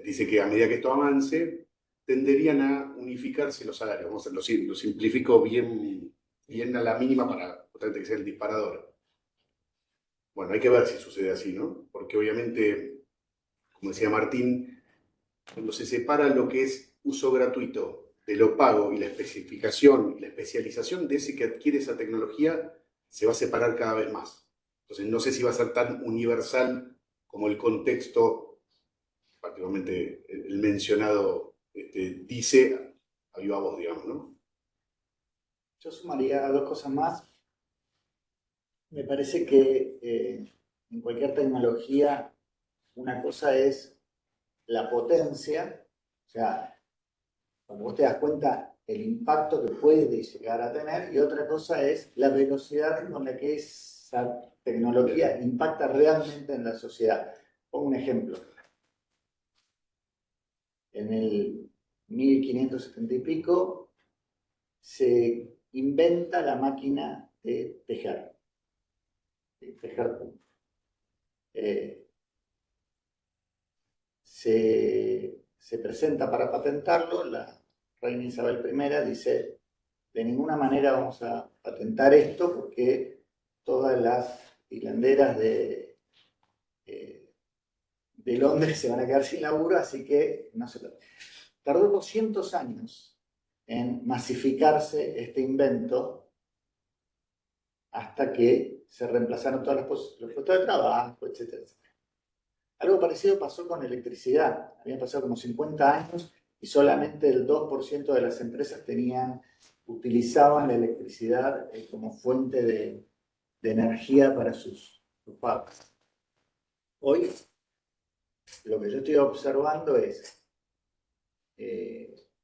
dice que a medida que esto avance, tenderían a unificarse los salarios. Vamos a lo simplifico bien a la mínima para justamente que sea el disparador. Bueno, hay que ver si sucede así, ¿no? Porque obviamente, como decía Martín, cuando se separa lo que es uso gratuito de lo pago y la especificación y la especialización de ese que adquiere esa tecnología, se va a separar cada vez más. Entonces, no sé si va a ser tan universal como el contexto, particularmente el mencionado, dice a viva voz, digamos, ¿no? Yo sumaría dos cosas más. Me parece que en cualquier tecnología una cosa es la potencia, o sea, cuando vos te das cuenta el impacto que puede llegar a tener, y otra cosa es la velocidad con la que esa tecnología impacta realmente en la sociedad. Pongo un ejemplo. En el 1570 y pico se inventa la máquina de tejer punto. Se presenta para patentarlo, la reina Isabel I dice, de ninguna manera vamos a patentar esto porque todas las hilanderas de Londres se van a quedar sin laburo, así que no se patenta. Tardó 200 años en masificarse este invento hasta que se reemplazaron todos los puestos de trabajo, etcétera, etcétera. Algo parecido pasó con electricidad. Habían pasado como 50 años y solamente el 2% de las empresas utilizaban la electricidad como fuente de energía para sus fábricas. Hoy, lo que yo estoy observando es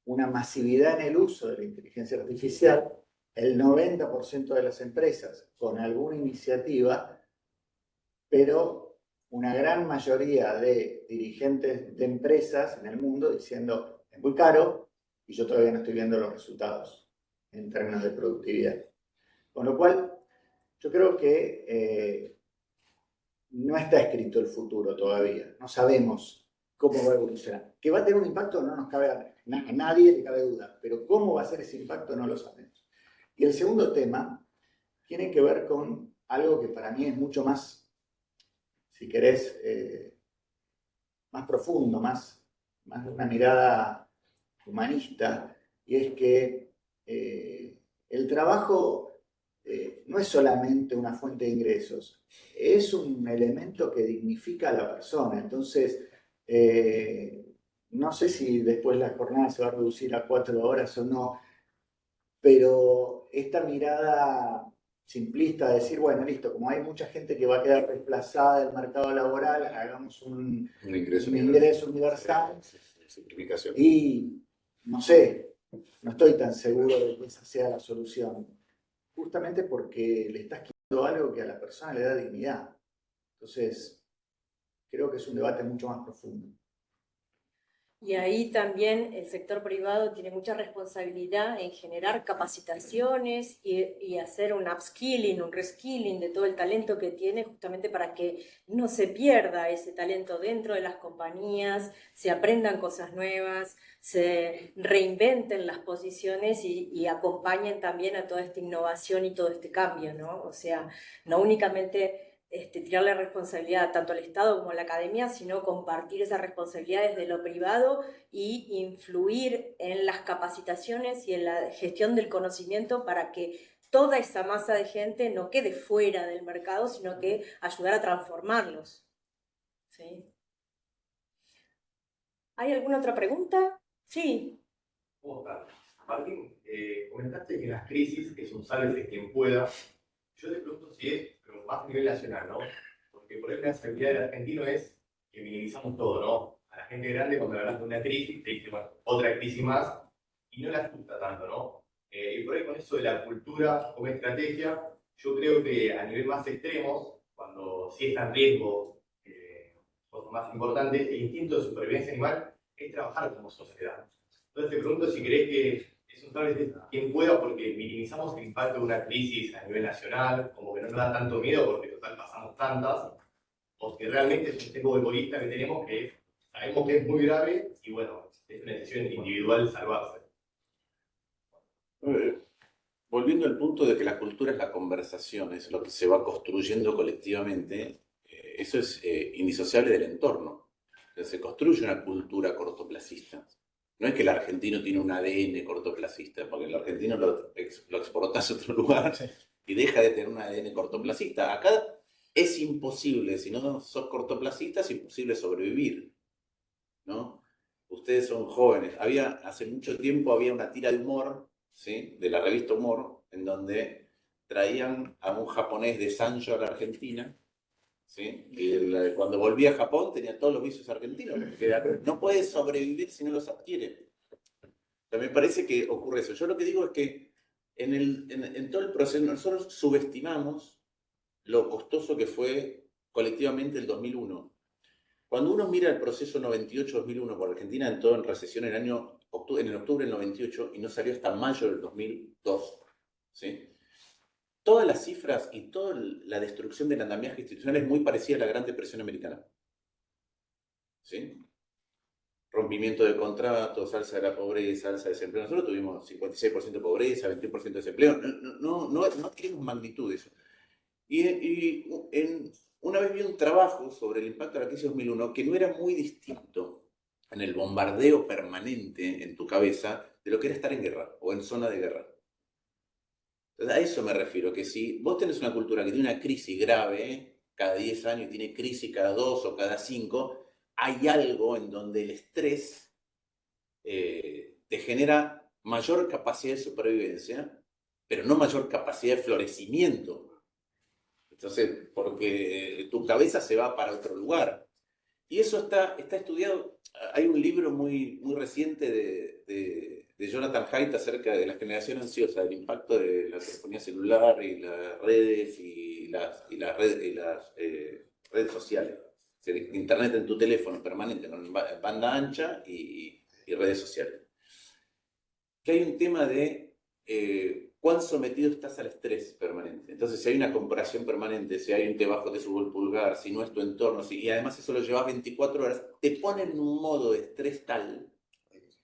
una masividad en el uso de la inteligencia artificial. El 90% de las empresas con alguna iniciativa, pero una gran mayoría de dirigentes de empresas en el mundo diciendo es muy caro y yo todavía no estoy viendo los resultados en términos de productividad. Con lo cual, yo creo que no está escrito el futuro todavía, no sabemos cómo va a evolucionar. Que va a tener un impacto no nos cabe a nadie le cabe duda, pero cómo va a ser ese impacto no lo sabemos. Y el segundo tema tiene que ver con algo que para mí es mucho más, si querés, más profundo, más de una mirada humanista, y es que el trabajo no es solamente una fuente de ingresos, es un elemento que dignifica a la persona. Entonces, no sé si después la jornada se va a reducir a 4 horas o no, pero esta mirada simplista de decir, bueno, listo, como hay mucha gente que va a quedar desplazada del mercado laboral, hagamos un ingreso universal. Simplificación. Y no sé, no estoy tan seguro de que esa sea la solución, justamente porque le estás quitando algo que a la persona le da dignidad. Entonces, creo que es un debate mucho más profundo. Y ahí también el sector privado tiene mucha responsabilidad en generar capacitaciones y hacer un upskilling, un reskilling de todo el talento que tiene, justamente para que no se pierda ese talento dentro de las compañías, se aprendan cosas nuevas, se reinventen las posiciones y acompañen también a toda esta innovación y todo este cambio, ¿no? O sea, no únicamente tirarle responsabilidad tanto al Estado como a la academia, sino compartir esa responsabilidad desde lo privado y influir en las capacitaciones y en la gestión del conocimiento para que toda esa masa de gente no quede fuera del mercado, sino que ayudar a transformarlos. ¿Sí? ¿Hay alguna otra pregunta? Sí. ¿Cómo estás? Martín, comentaste que en las crisis es un sálvese quien pueda. Yo te pregunto si es, pero más a nivel nacional, ¿no? Porque por ejemplo la seguridad del argentino es que minimizamos todo, ¿no? A la gente grande cuando hablas de una crisis te dice, bueno, otra crisis más, y no la asusta tanto, ¿no? Y por ahí con eso de la cultura como estrategia, yo creo que a nivel más extremos, cuando sí está en riesgo, cosas más importantes, el instinto de supervivencia animal es trabajar como sociedad. Entonces te pregunto si crees que es un tal vez quien pueda, porque minimizamos el impacto de una crisis a nivel nacional, como que no nos da tanto miedo porque total pasamos tantas, o que realmente es un sesgo egoísta que tenemos que sabemos que es muy grave y bueno, es una decisión individual salvarse. Volviendo al punto de que la cultura es la conversación, es lo que se va construyendo colectivamente, eso es indisociable del entorno. Entonces, se construye una cultura cortoplacista. No es que el argentino tiene un ADN cortoplacista, porque el argentino lo exportás a otro lugar y deja de tener un ADN cortoplacista. Acá es imposible, si no sos cortoplacista, es imposible sobrevivir, ¿no? Ustedes son jóvenes. Hace mucho tiempo había una tira de humor, ¿sí?, de la revista Humor, en donde traían a un japonés de Sancho a la Argentina, ¿sí? Y cuando volvía a Japón tenía todos los vicios argentinos, porque no puede sobrevivir si no los adquiere. Pero me parece que ocurre eso. Yo lo que digo es que en todo el proceso nosotros subestimamos lo costoso que fue colectivamente el 2001. Cuando uno mira el proceso 98-2001 por Argentina, entró en recesión en el octubre del 98 y no salió hasta mayo del 2002, ¿sí? Todas las cifras y toda la destrucción del andamiaje institucional es muy parecida a la Gran Depresión americana, ¿sí? Rompimiento de contratos, alza de la pobreza, alza de desempleo. Nosotros tuvimos 56% de pobreza, 21% de desempleo. No tenemos magnitud de eso. Una vez vi un trabajo sobre el impacto de la crisis 2001 que no era muy distinto en el bombardeo permanente en tu cabeza de lo que era estar en guerra o en zona de guerra. Entonces, a eso me refiero, que si vos tenés una cultura que tiene una crisis grave cada 10 años y tiene crisis cada 2 o cada 5, hay algo en donde el estrés te genera mayor capacidad de supervivencia, pero no mayor capacidad de florecimiento. Entonces, porque tu cabeza se va para otro lugar. Y eso está estudiado. Hay un libro muy reciente de Jonathan Haidt acerca de la generación ansiosa, del impacto de la telefonía celular y las redes y las redes sociales. Es decir, Internet en tu teléfono permanente, con banda ancha y redes sociales. Que hay un tema de cuán sometido estás al estrés permanente. Entonces, si hay una comparación permanente, si hay un te bajo, te subo el pulgar, si no es tu entorno, y además eso lo llevas 24 horas, te ponen en un modo de estrés tal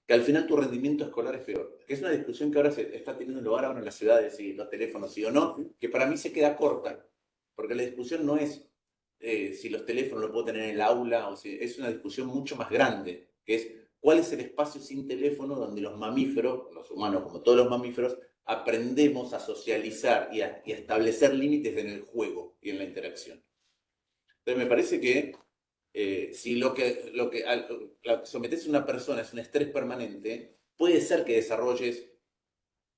que al final tu rendimiento escolar es peor. Que es una discusión que ahora se está teniendo lugar ahora en las ciudades, si los teléfonos sí o no, que para mí se queda corta, porque la discusión no es si los teléfonos lo puedo tener en el aula, o si, es una discusión mucho más grande, que es cuál es el espacio sin teléfono donde los mamíferos, los humanos como todos los mamíferos, aprendemos a socializar y a establecer límites en el juego y en la interacción. Entonces me parece que si lo que sometes a una persona es un estrés permanente, puede ser que desarrolles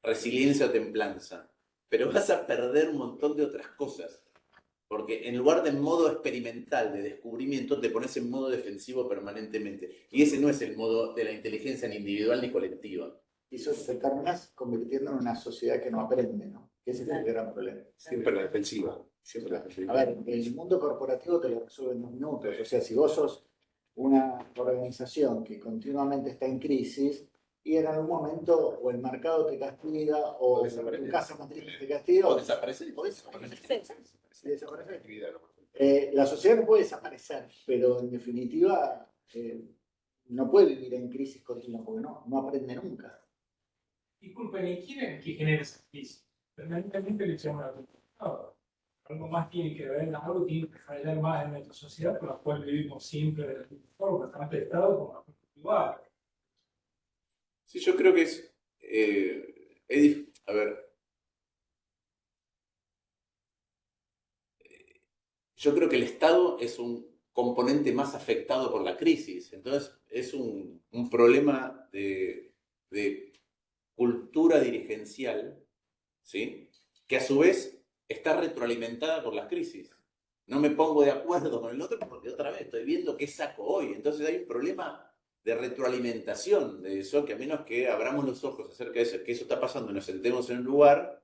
resiliencia o templanza, pero vas a perder un montón de otras cosas. Porque en lugar de modo experimental de descubrimiento, te pones en modo defensivo permanentemente. Y ese no es el modo de la inteligencia ni individual ni colectiva. Y eso te terminas convirtiendo en una sociedad que no aprende, ¿no? Que ese es el gran problema. Siempre la defensiva. Siempre la defensiva. A ver, el mundo corporativo te lo resuelve en 2 minutos. O sea, si vos sos una organización que continuamente está en crisis y en algún momento o el mercado te castiga o tu casa matriz te castiga O desaparece. La sociedad no puede desaparecer, pero en definitiva no puede vivir en crisis continua porque no aprende nunca. Disculpen, ¿y quién es el que genera esa crisis? Permanentemente le llaman a computador. Algo más tiene que ver, algo tiene que fallar más en nuestra sociedad por la cual vivimos siempre de la misma forma, tanto el Estado como la parte privada. Sí, yo creo que a ver, yo creo que el Estado es un componente más afectado por la crisis. Entonces, es un problema de cultura dirigencial, ¿sí?, que a su vez está retroalimentada por las crisis. No me pongo de acuerdo con el otro porque otra vez estoy viendo qué saco hoy. Entonces hay un problema de retroalimentación de eso, que a menos que abramos los ojos acerca de eso, que eso está pasando y nos sentemos en un lugar,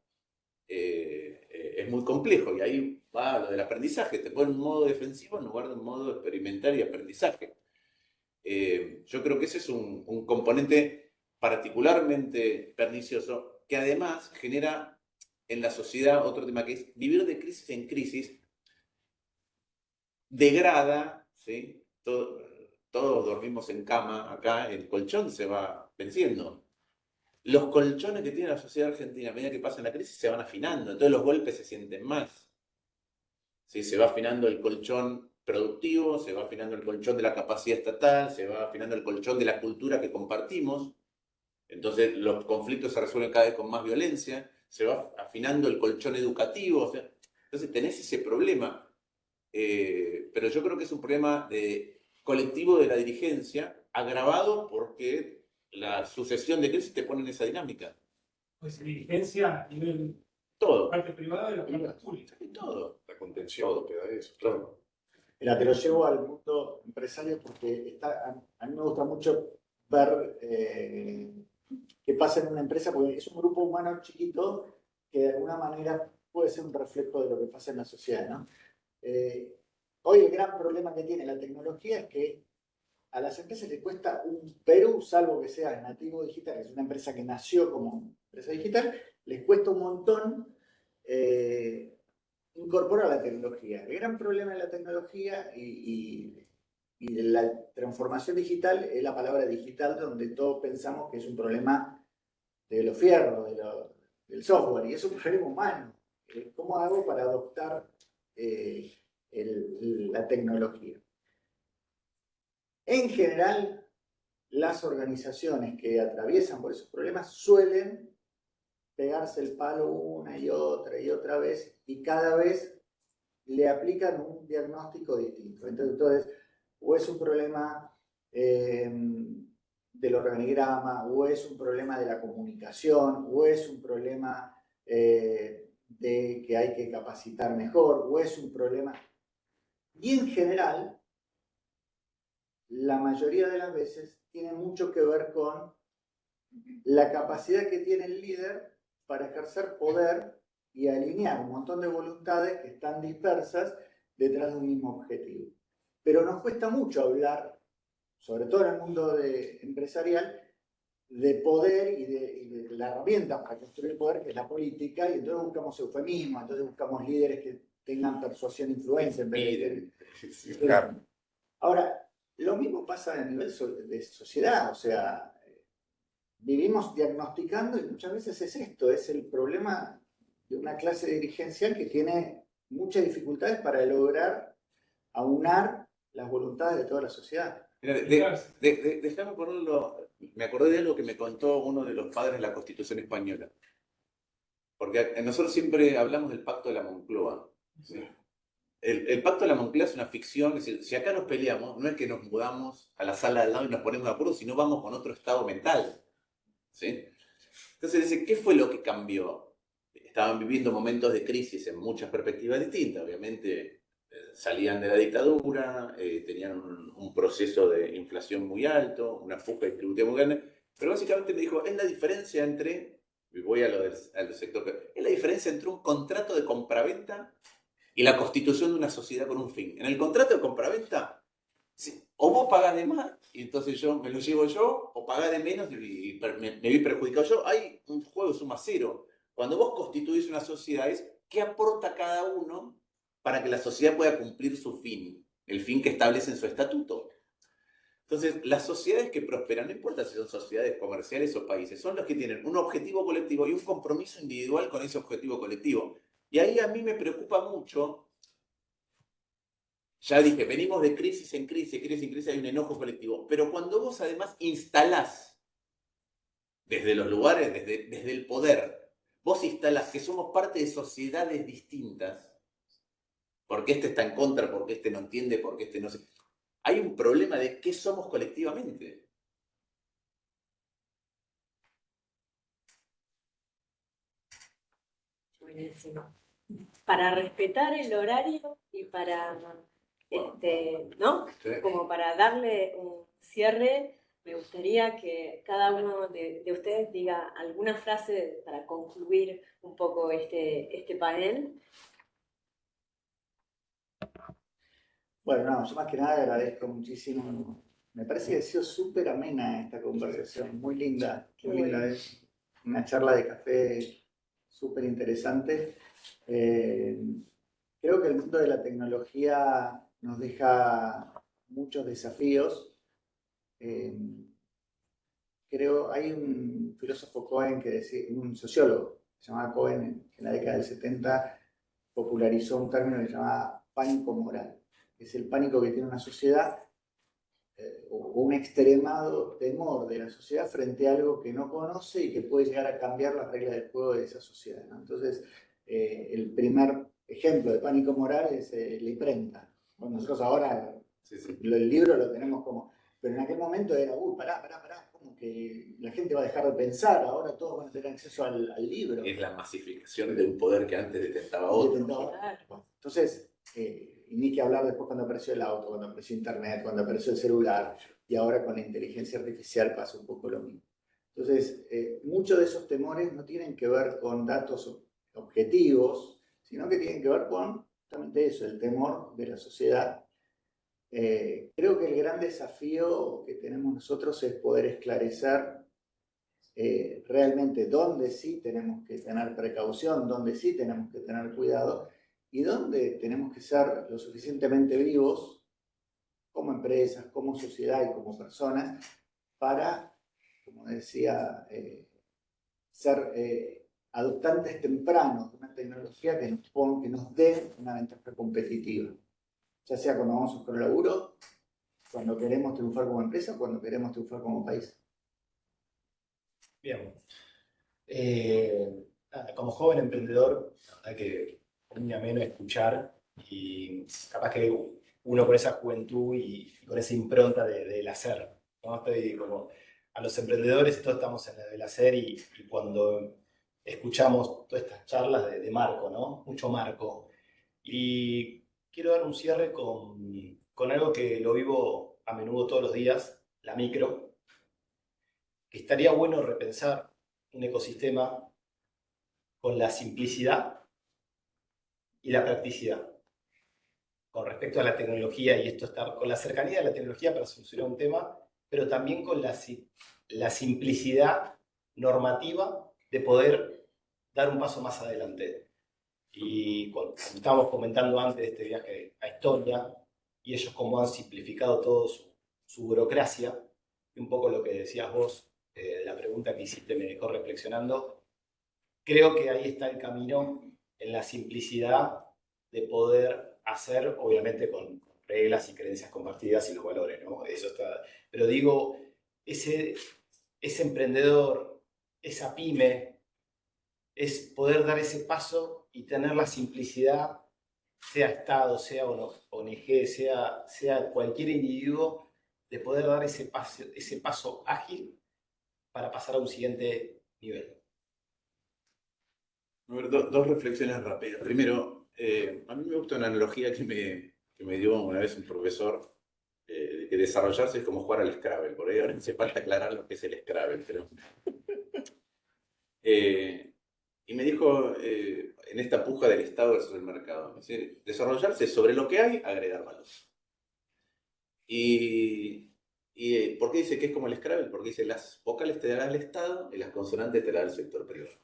es muy complejo. Y ahí va lo del aprendizaje. Te pone en un modo defensivo en lugar de un modo experimental y aprendizaje. Yo creo que ese es un componente particularmente pernicioso, que además genera en la sociedad otro tema, que es vivir de crisis en crisis, degrada, ¿sí?, todos dormimos en cama acá, el colchón se va venciendo. Los colchones que tiene la sociedad argentina a medida que pasa la crisis se van afinando, entonces los golpes se sienten más. ¿Sí? Se va afinando el colchón productivo, se va afinando el colchón de la capacidad estatal, se va afinando el colchón de la cultura que compartimos. Entonces los conflictos se resuelven cada vez con más violencia, se va afinando el colchón educativo. O sea, entonces tenés ese problema. Pero yo creo que es un problema colectivo de la dirigencia, agravado porque la sucesión de crisis te pone en esa dinámica. Pues dirigencia a nivel Todo. parte privada y la parte pública. Todo. La contención te da eso. Todo. Mira, te lo llevo al mundo empresario porque a mí me gusta mucho ver qué pasa en una empresa, porque es un grupo humano chiquito que de alguna manera puede ser un reflejo de lo que pasa en la sociedad, ¿no? Hoy el gran problema que tiene la tecnología es que a las empresas les cuesta un Perú, salvo que sea Nativo Digital, que es una empresa que nació como empresa digital, les cuesta un montón incorporar la tecnología. El gran problema de la tecnología y de la transformación digital es la palabra digital, donde todos pensamos que es un problema de los fierros, del software, y es un problema humano. ¿Cómo hago para adoptar la tecnología? En general, las organizaciones que atraviesan por esos problemas suelen pegarse el palo una y otra vez, y cada vez le aplican un diagnóstico distinto. Entonces o es un problema del organigrama, o es un problema de la comunicación, o es un problema de que hay que capacitar mejor, o es un problema... Y en general, la mayoría de las veces tiene mucho que ver con la capacidad que tiene el líder para ejercer poder y alinear un montón de voluntades que están dispersas detrás de un mismo objetivo. Pero nos cuesta mucho hablar, sobre todo en el mundo empresarial, de poder y de la herramienta para construir el poder, que es la política, y entonces buscamos eufemismos, entonces buscamos líderes que tengan persuasión e influencia en vez de... Claro. Ahora, lo mismo pasa a nivel de sociedad, o sea, vivimos diagnosticando y muchas veces es esto, es el problema de una clase dirigencial que tiene muchas dificultades para lograr aunar las voluntades de toda la sociedad. Déjame ponerlo, me acordé de algo que me contó uno de los padres de la Constitución española. Porque nosotros siempre hablamos del Pacto de la Moncloa. ¿Sí? El Pacto de la Moncloa es una ficción, es decir, si acá nos peleamos, no es que nos mudamos a la sala de al lado y nos ponemos de acuerdo, sino vamos con otro estado mental. ¿Sí? Entonces dice, ¿qué fue lo que cambió? Estaban viviendo momentos de crisis en muchas perspectivas distintas, obviamente salían de la dictadura, tenían un proceso de inflación muy alto, una fuga distributiva muy grande, pero básicamente me dijo, es la diferencia entre, y voy al sector, es la diferencia entre un contrato de compraventa y la constitución de una sociedad con un fin. En el contrato de compraventa, o vos pagás de más, y entonces yo me lo llevo yo, o pagás de menos y me vi perjudicado yo. Hay un juego de suma cero. Cuando vos constituís una sociedad, es qué aporta cada uno para que la sociedad pueda cumplir su fin, el fin que establece en su estatuto. Entonces, las sociedades que prosperan, no importa si son sociedades comerciales o países, son las que tienen un objetivo colectivo y un compromiso individual con ese objetivo colectivo. Y ahí a mí me preocupa mucho, ya dije, venimos de crisis en crisis, hay un enojo colectivo, pero cuando vos además instalás desde los lugares, desde el poder, vos instalás que somos parte de sociedades distintas, porque este está en contra, porque este no entiende, porque este no sé. Hay un problema de qué somos colectivamente. Buenísimo. Para respetar el horario y para, ¿no? Sí. Como para darle un cierre, me gustaría que cada uno de ustedes diga alguna frase para concluir un poco este panel. Bueno, no, yo más que nada agradezco muchísimo. Me parece que ha sido súper amena esta conversación, muy linda, muy linda. Es una charla de café súper interesante. Creo que el mundo de la tecnología nos deja muchos desafíos creo, hay un filósofo Cohen que decía, un sociólogo, se llamaba Cohen, en la década del 70 popularizó un término que se llamaba pánico moral. Es el pánico que tiene una sociedad o un extremado temor de la sociedad frente a algo que no conoce y que puede llegar a cambiar las reglas del juego de esa sociedad, ¿no? Entonces, el primer ejemplo de pánico moral es la imprenta. Bueno, nosotros ahora el libro lo tenemos como... Pero en aquel momento era, pará, como que la gente va a dejar de pensar, ahora todos van a tener acceso al libro. Es la masificación de un poder que antes detentaba otro. Bueno, entonces, y ni que hablar después cuando apareció el auto, cuando apareció internet, cuando apareció el celular, y ahora con la inteligencia artificial pasa un poco lo mismo. Entonces, muchos de esos temores no tienen que ver con datos objetivos, sino que tienen que ver con justamente eso, el temor de la sociedad. Creo que el gran desafío que tenemos nosotros es poder esclarecer realmente dónde sí tenemos que tener precaución, dónde sí tenemos que tener cuidado y dónde tenemos que ser lo suficientemente vivos como empresas, como sociedad y como personas para, como decía, ser adoptantes tempranos de una tecnología que nos dé una ventaja competitiva. Ya sea cuando vamos a buscar un laburo, cuando queremos triunfar como empresa, cuando queremos triunfar como país. Bien. Como joven emprendedor, la verdad que es muy ameno escuchar y capaz que uno con esa juventud y con esa impronta del hacer, ¿no? Estoy como a los emprendedores, todos estamos en el hacer y cuando escuchamos todas estas charlas de Marco, ¿no? Mucho Marco. Y quiero dar un cierre con algo que lo vivo a menudo todos los días, la micro. Que estaría bueno repensar un ecosistema con la simplicidad y la practicidad. Con respecto a la tecnología, y esto está con la cercanía de la tecnología para solucionar un tema, pero también con la simplicidad normativa de poder dar un paso más adelante. Y cuando estábamos comentando antes de este viaje a Estonia, y ellos cómo han simplificado todo su burocracia, y un poco lo que decías vos, la pregunta que hiciste me dejó reflexionando, creo que ahí está el camino en la simplicidad de poder hacer, obviamente con reglas y creencias compartidas y los valores, ¿no? Eso está. Pero digo, ese emprendedor, esa pyme, es poder dar ese paso y tener la simplicidad, sea Estado, sea ONG, sea cualquier individuo, de poder dar ese paso ágil para pasar a un siguiente nivel. A ver, dos reflexiones rápidas. Primero, a mí me gusta una analogía que me dio una vez un profesor, de que desarrollarse es como jugar al Scrabble. Por ahí ahora hace falta aclarar lo que es el Scrabble, pero... y me dijo, en esta puja del Estado versus el mercado, dice, desarrollarse sobre lo que hay, agregar valor. ¿Y por qué dice que es como el Scrabble? Porque dice, las vocales te dará el Estado y las consonantes te dará el sector privado.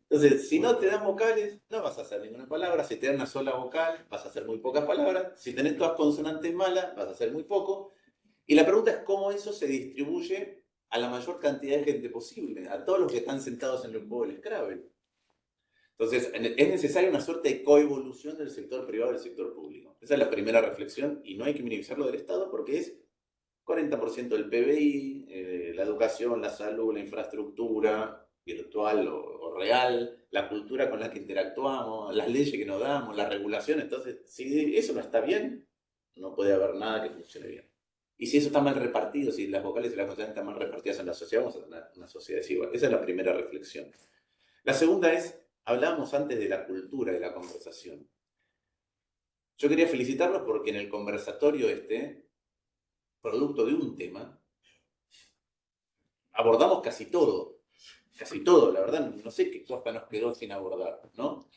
Entonces, si no te dan vocales, no vas a hacer ninguna palabra. Si te dan una sola vocal, vas a hacer muy pocas palabras. Si tenés todas consonantes malas, vas a hacer muy poco. Y la pregunta es cómo eso se distribuye a la mayor cantidad de gente posible, a todos los que están sentados en el juego del Scrabble. Entonces, es necesaria una suerte de coevolución del sector privado y del sector público. Esa es la primera reflexión, y no hay que minimizarlo del Estado porque es 40% del PBI, la educación, la salud, la infraestructura virtual o real, la cultura con la que interactuamos, las leyes que nos damos, la regulación. Entonces, si eso no está bien, no puede haber nada que funcione bien. Y si eso está mal repartido, si las vocales y las consonantes están mal repartidas en la sociedad, vamos a tener una sociedad desigual. Esa es la primera reflexión. La segunda es, hablábamos antes de la cultura de la conversación. Yo quería felicitarlos porque en el conversatorio producto de un tema, abordamos casi todo, la verdad, no sé qué cosa nos quedó sin abordar, ¿no?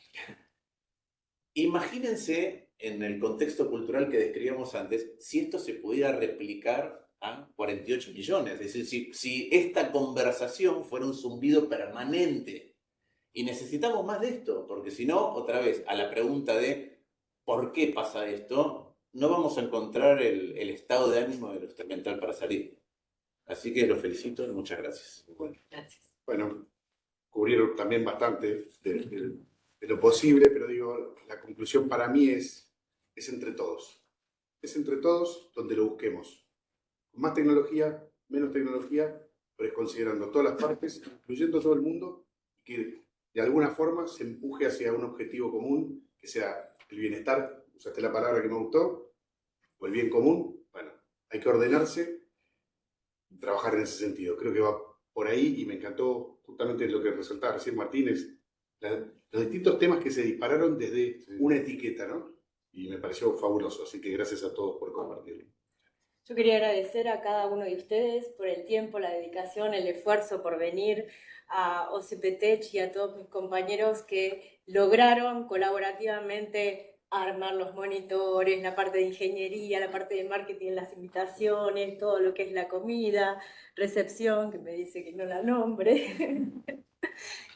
Imagínense, en el contexto cultural que describíamos antes, si esto se pudiera replicar a 48 millones, es decir, si esta conversación fuera un zumbido permanente, y necesitamos más de esto, porque si no, otra vez, a la pregunta de ¿por qué pasa esto?, no vamos a encontrar el estado de ánimo de lo instrumental para salir. Así que los felicito y muchas gracias. Gracias. Bueno, cubrieron también bastante de lo posible, pero digo, la conclusión para mí es entre todos. Es entre todos donde lo busquemos. Con más tecnología, menos tecnología, pero es considerando todas las partes, incluyendo todo el mundo, que de alguna forma se empuje hacia un objetivo común, que sea el bienestar, usaste la palabra que me gustó, o el bien común. Bueno, hay que ordenarse y trabajar en ese sentido. Creo que va por ahí y me encantó justamente lo que resaltaba recién Martínez, los distintos temas que se dispararon desde una etiqueta, ¿no? Y me pareció fabuloso, así que gracias a todos por compartirlo. Yo quería agradecer a cada uno de ustedes por el tiempo, la dedicación, el esfuerzo por venir, a OCPTech y a todos mis compañeros que lograron colaborativamente armar los monitores, la parte de ingeniería, la parte de marketing, las invitaciones, todo lo que es la comida, recepción, que me dice que no la nombre.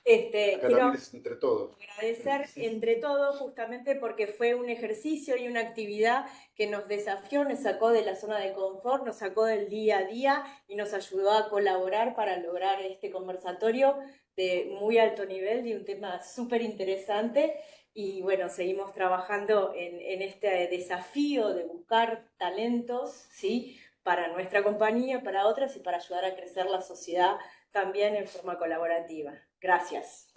Acá Quiero también es entre todos. agradecer entre todos justamente porque fue un ejercicio y una actividad que nos desafió, nos sacó de la zona de confort, nos sacó del día a día y nos ayudó a colaborar para lograr este conversatorio de muy alto nivel y un tema súper interesante. Y bueno, seguimos trabajando en este desafío de buscar talentos, ¿sí?, para nuestra compañía, para otras y para ayudar a crecer la sociedad también en forma colaborativa. Gracias.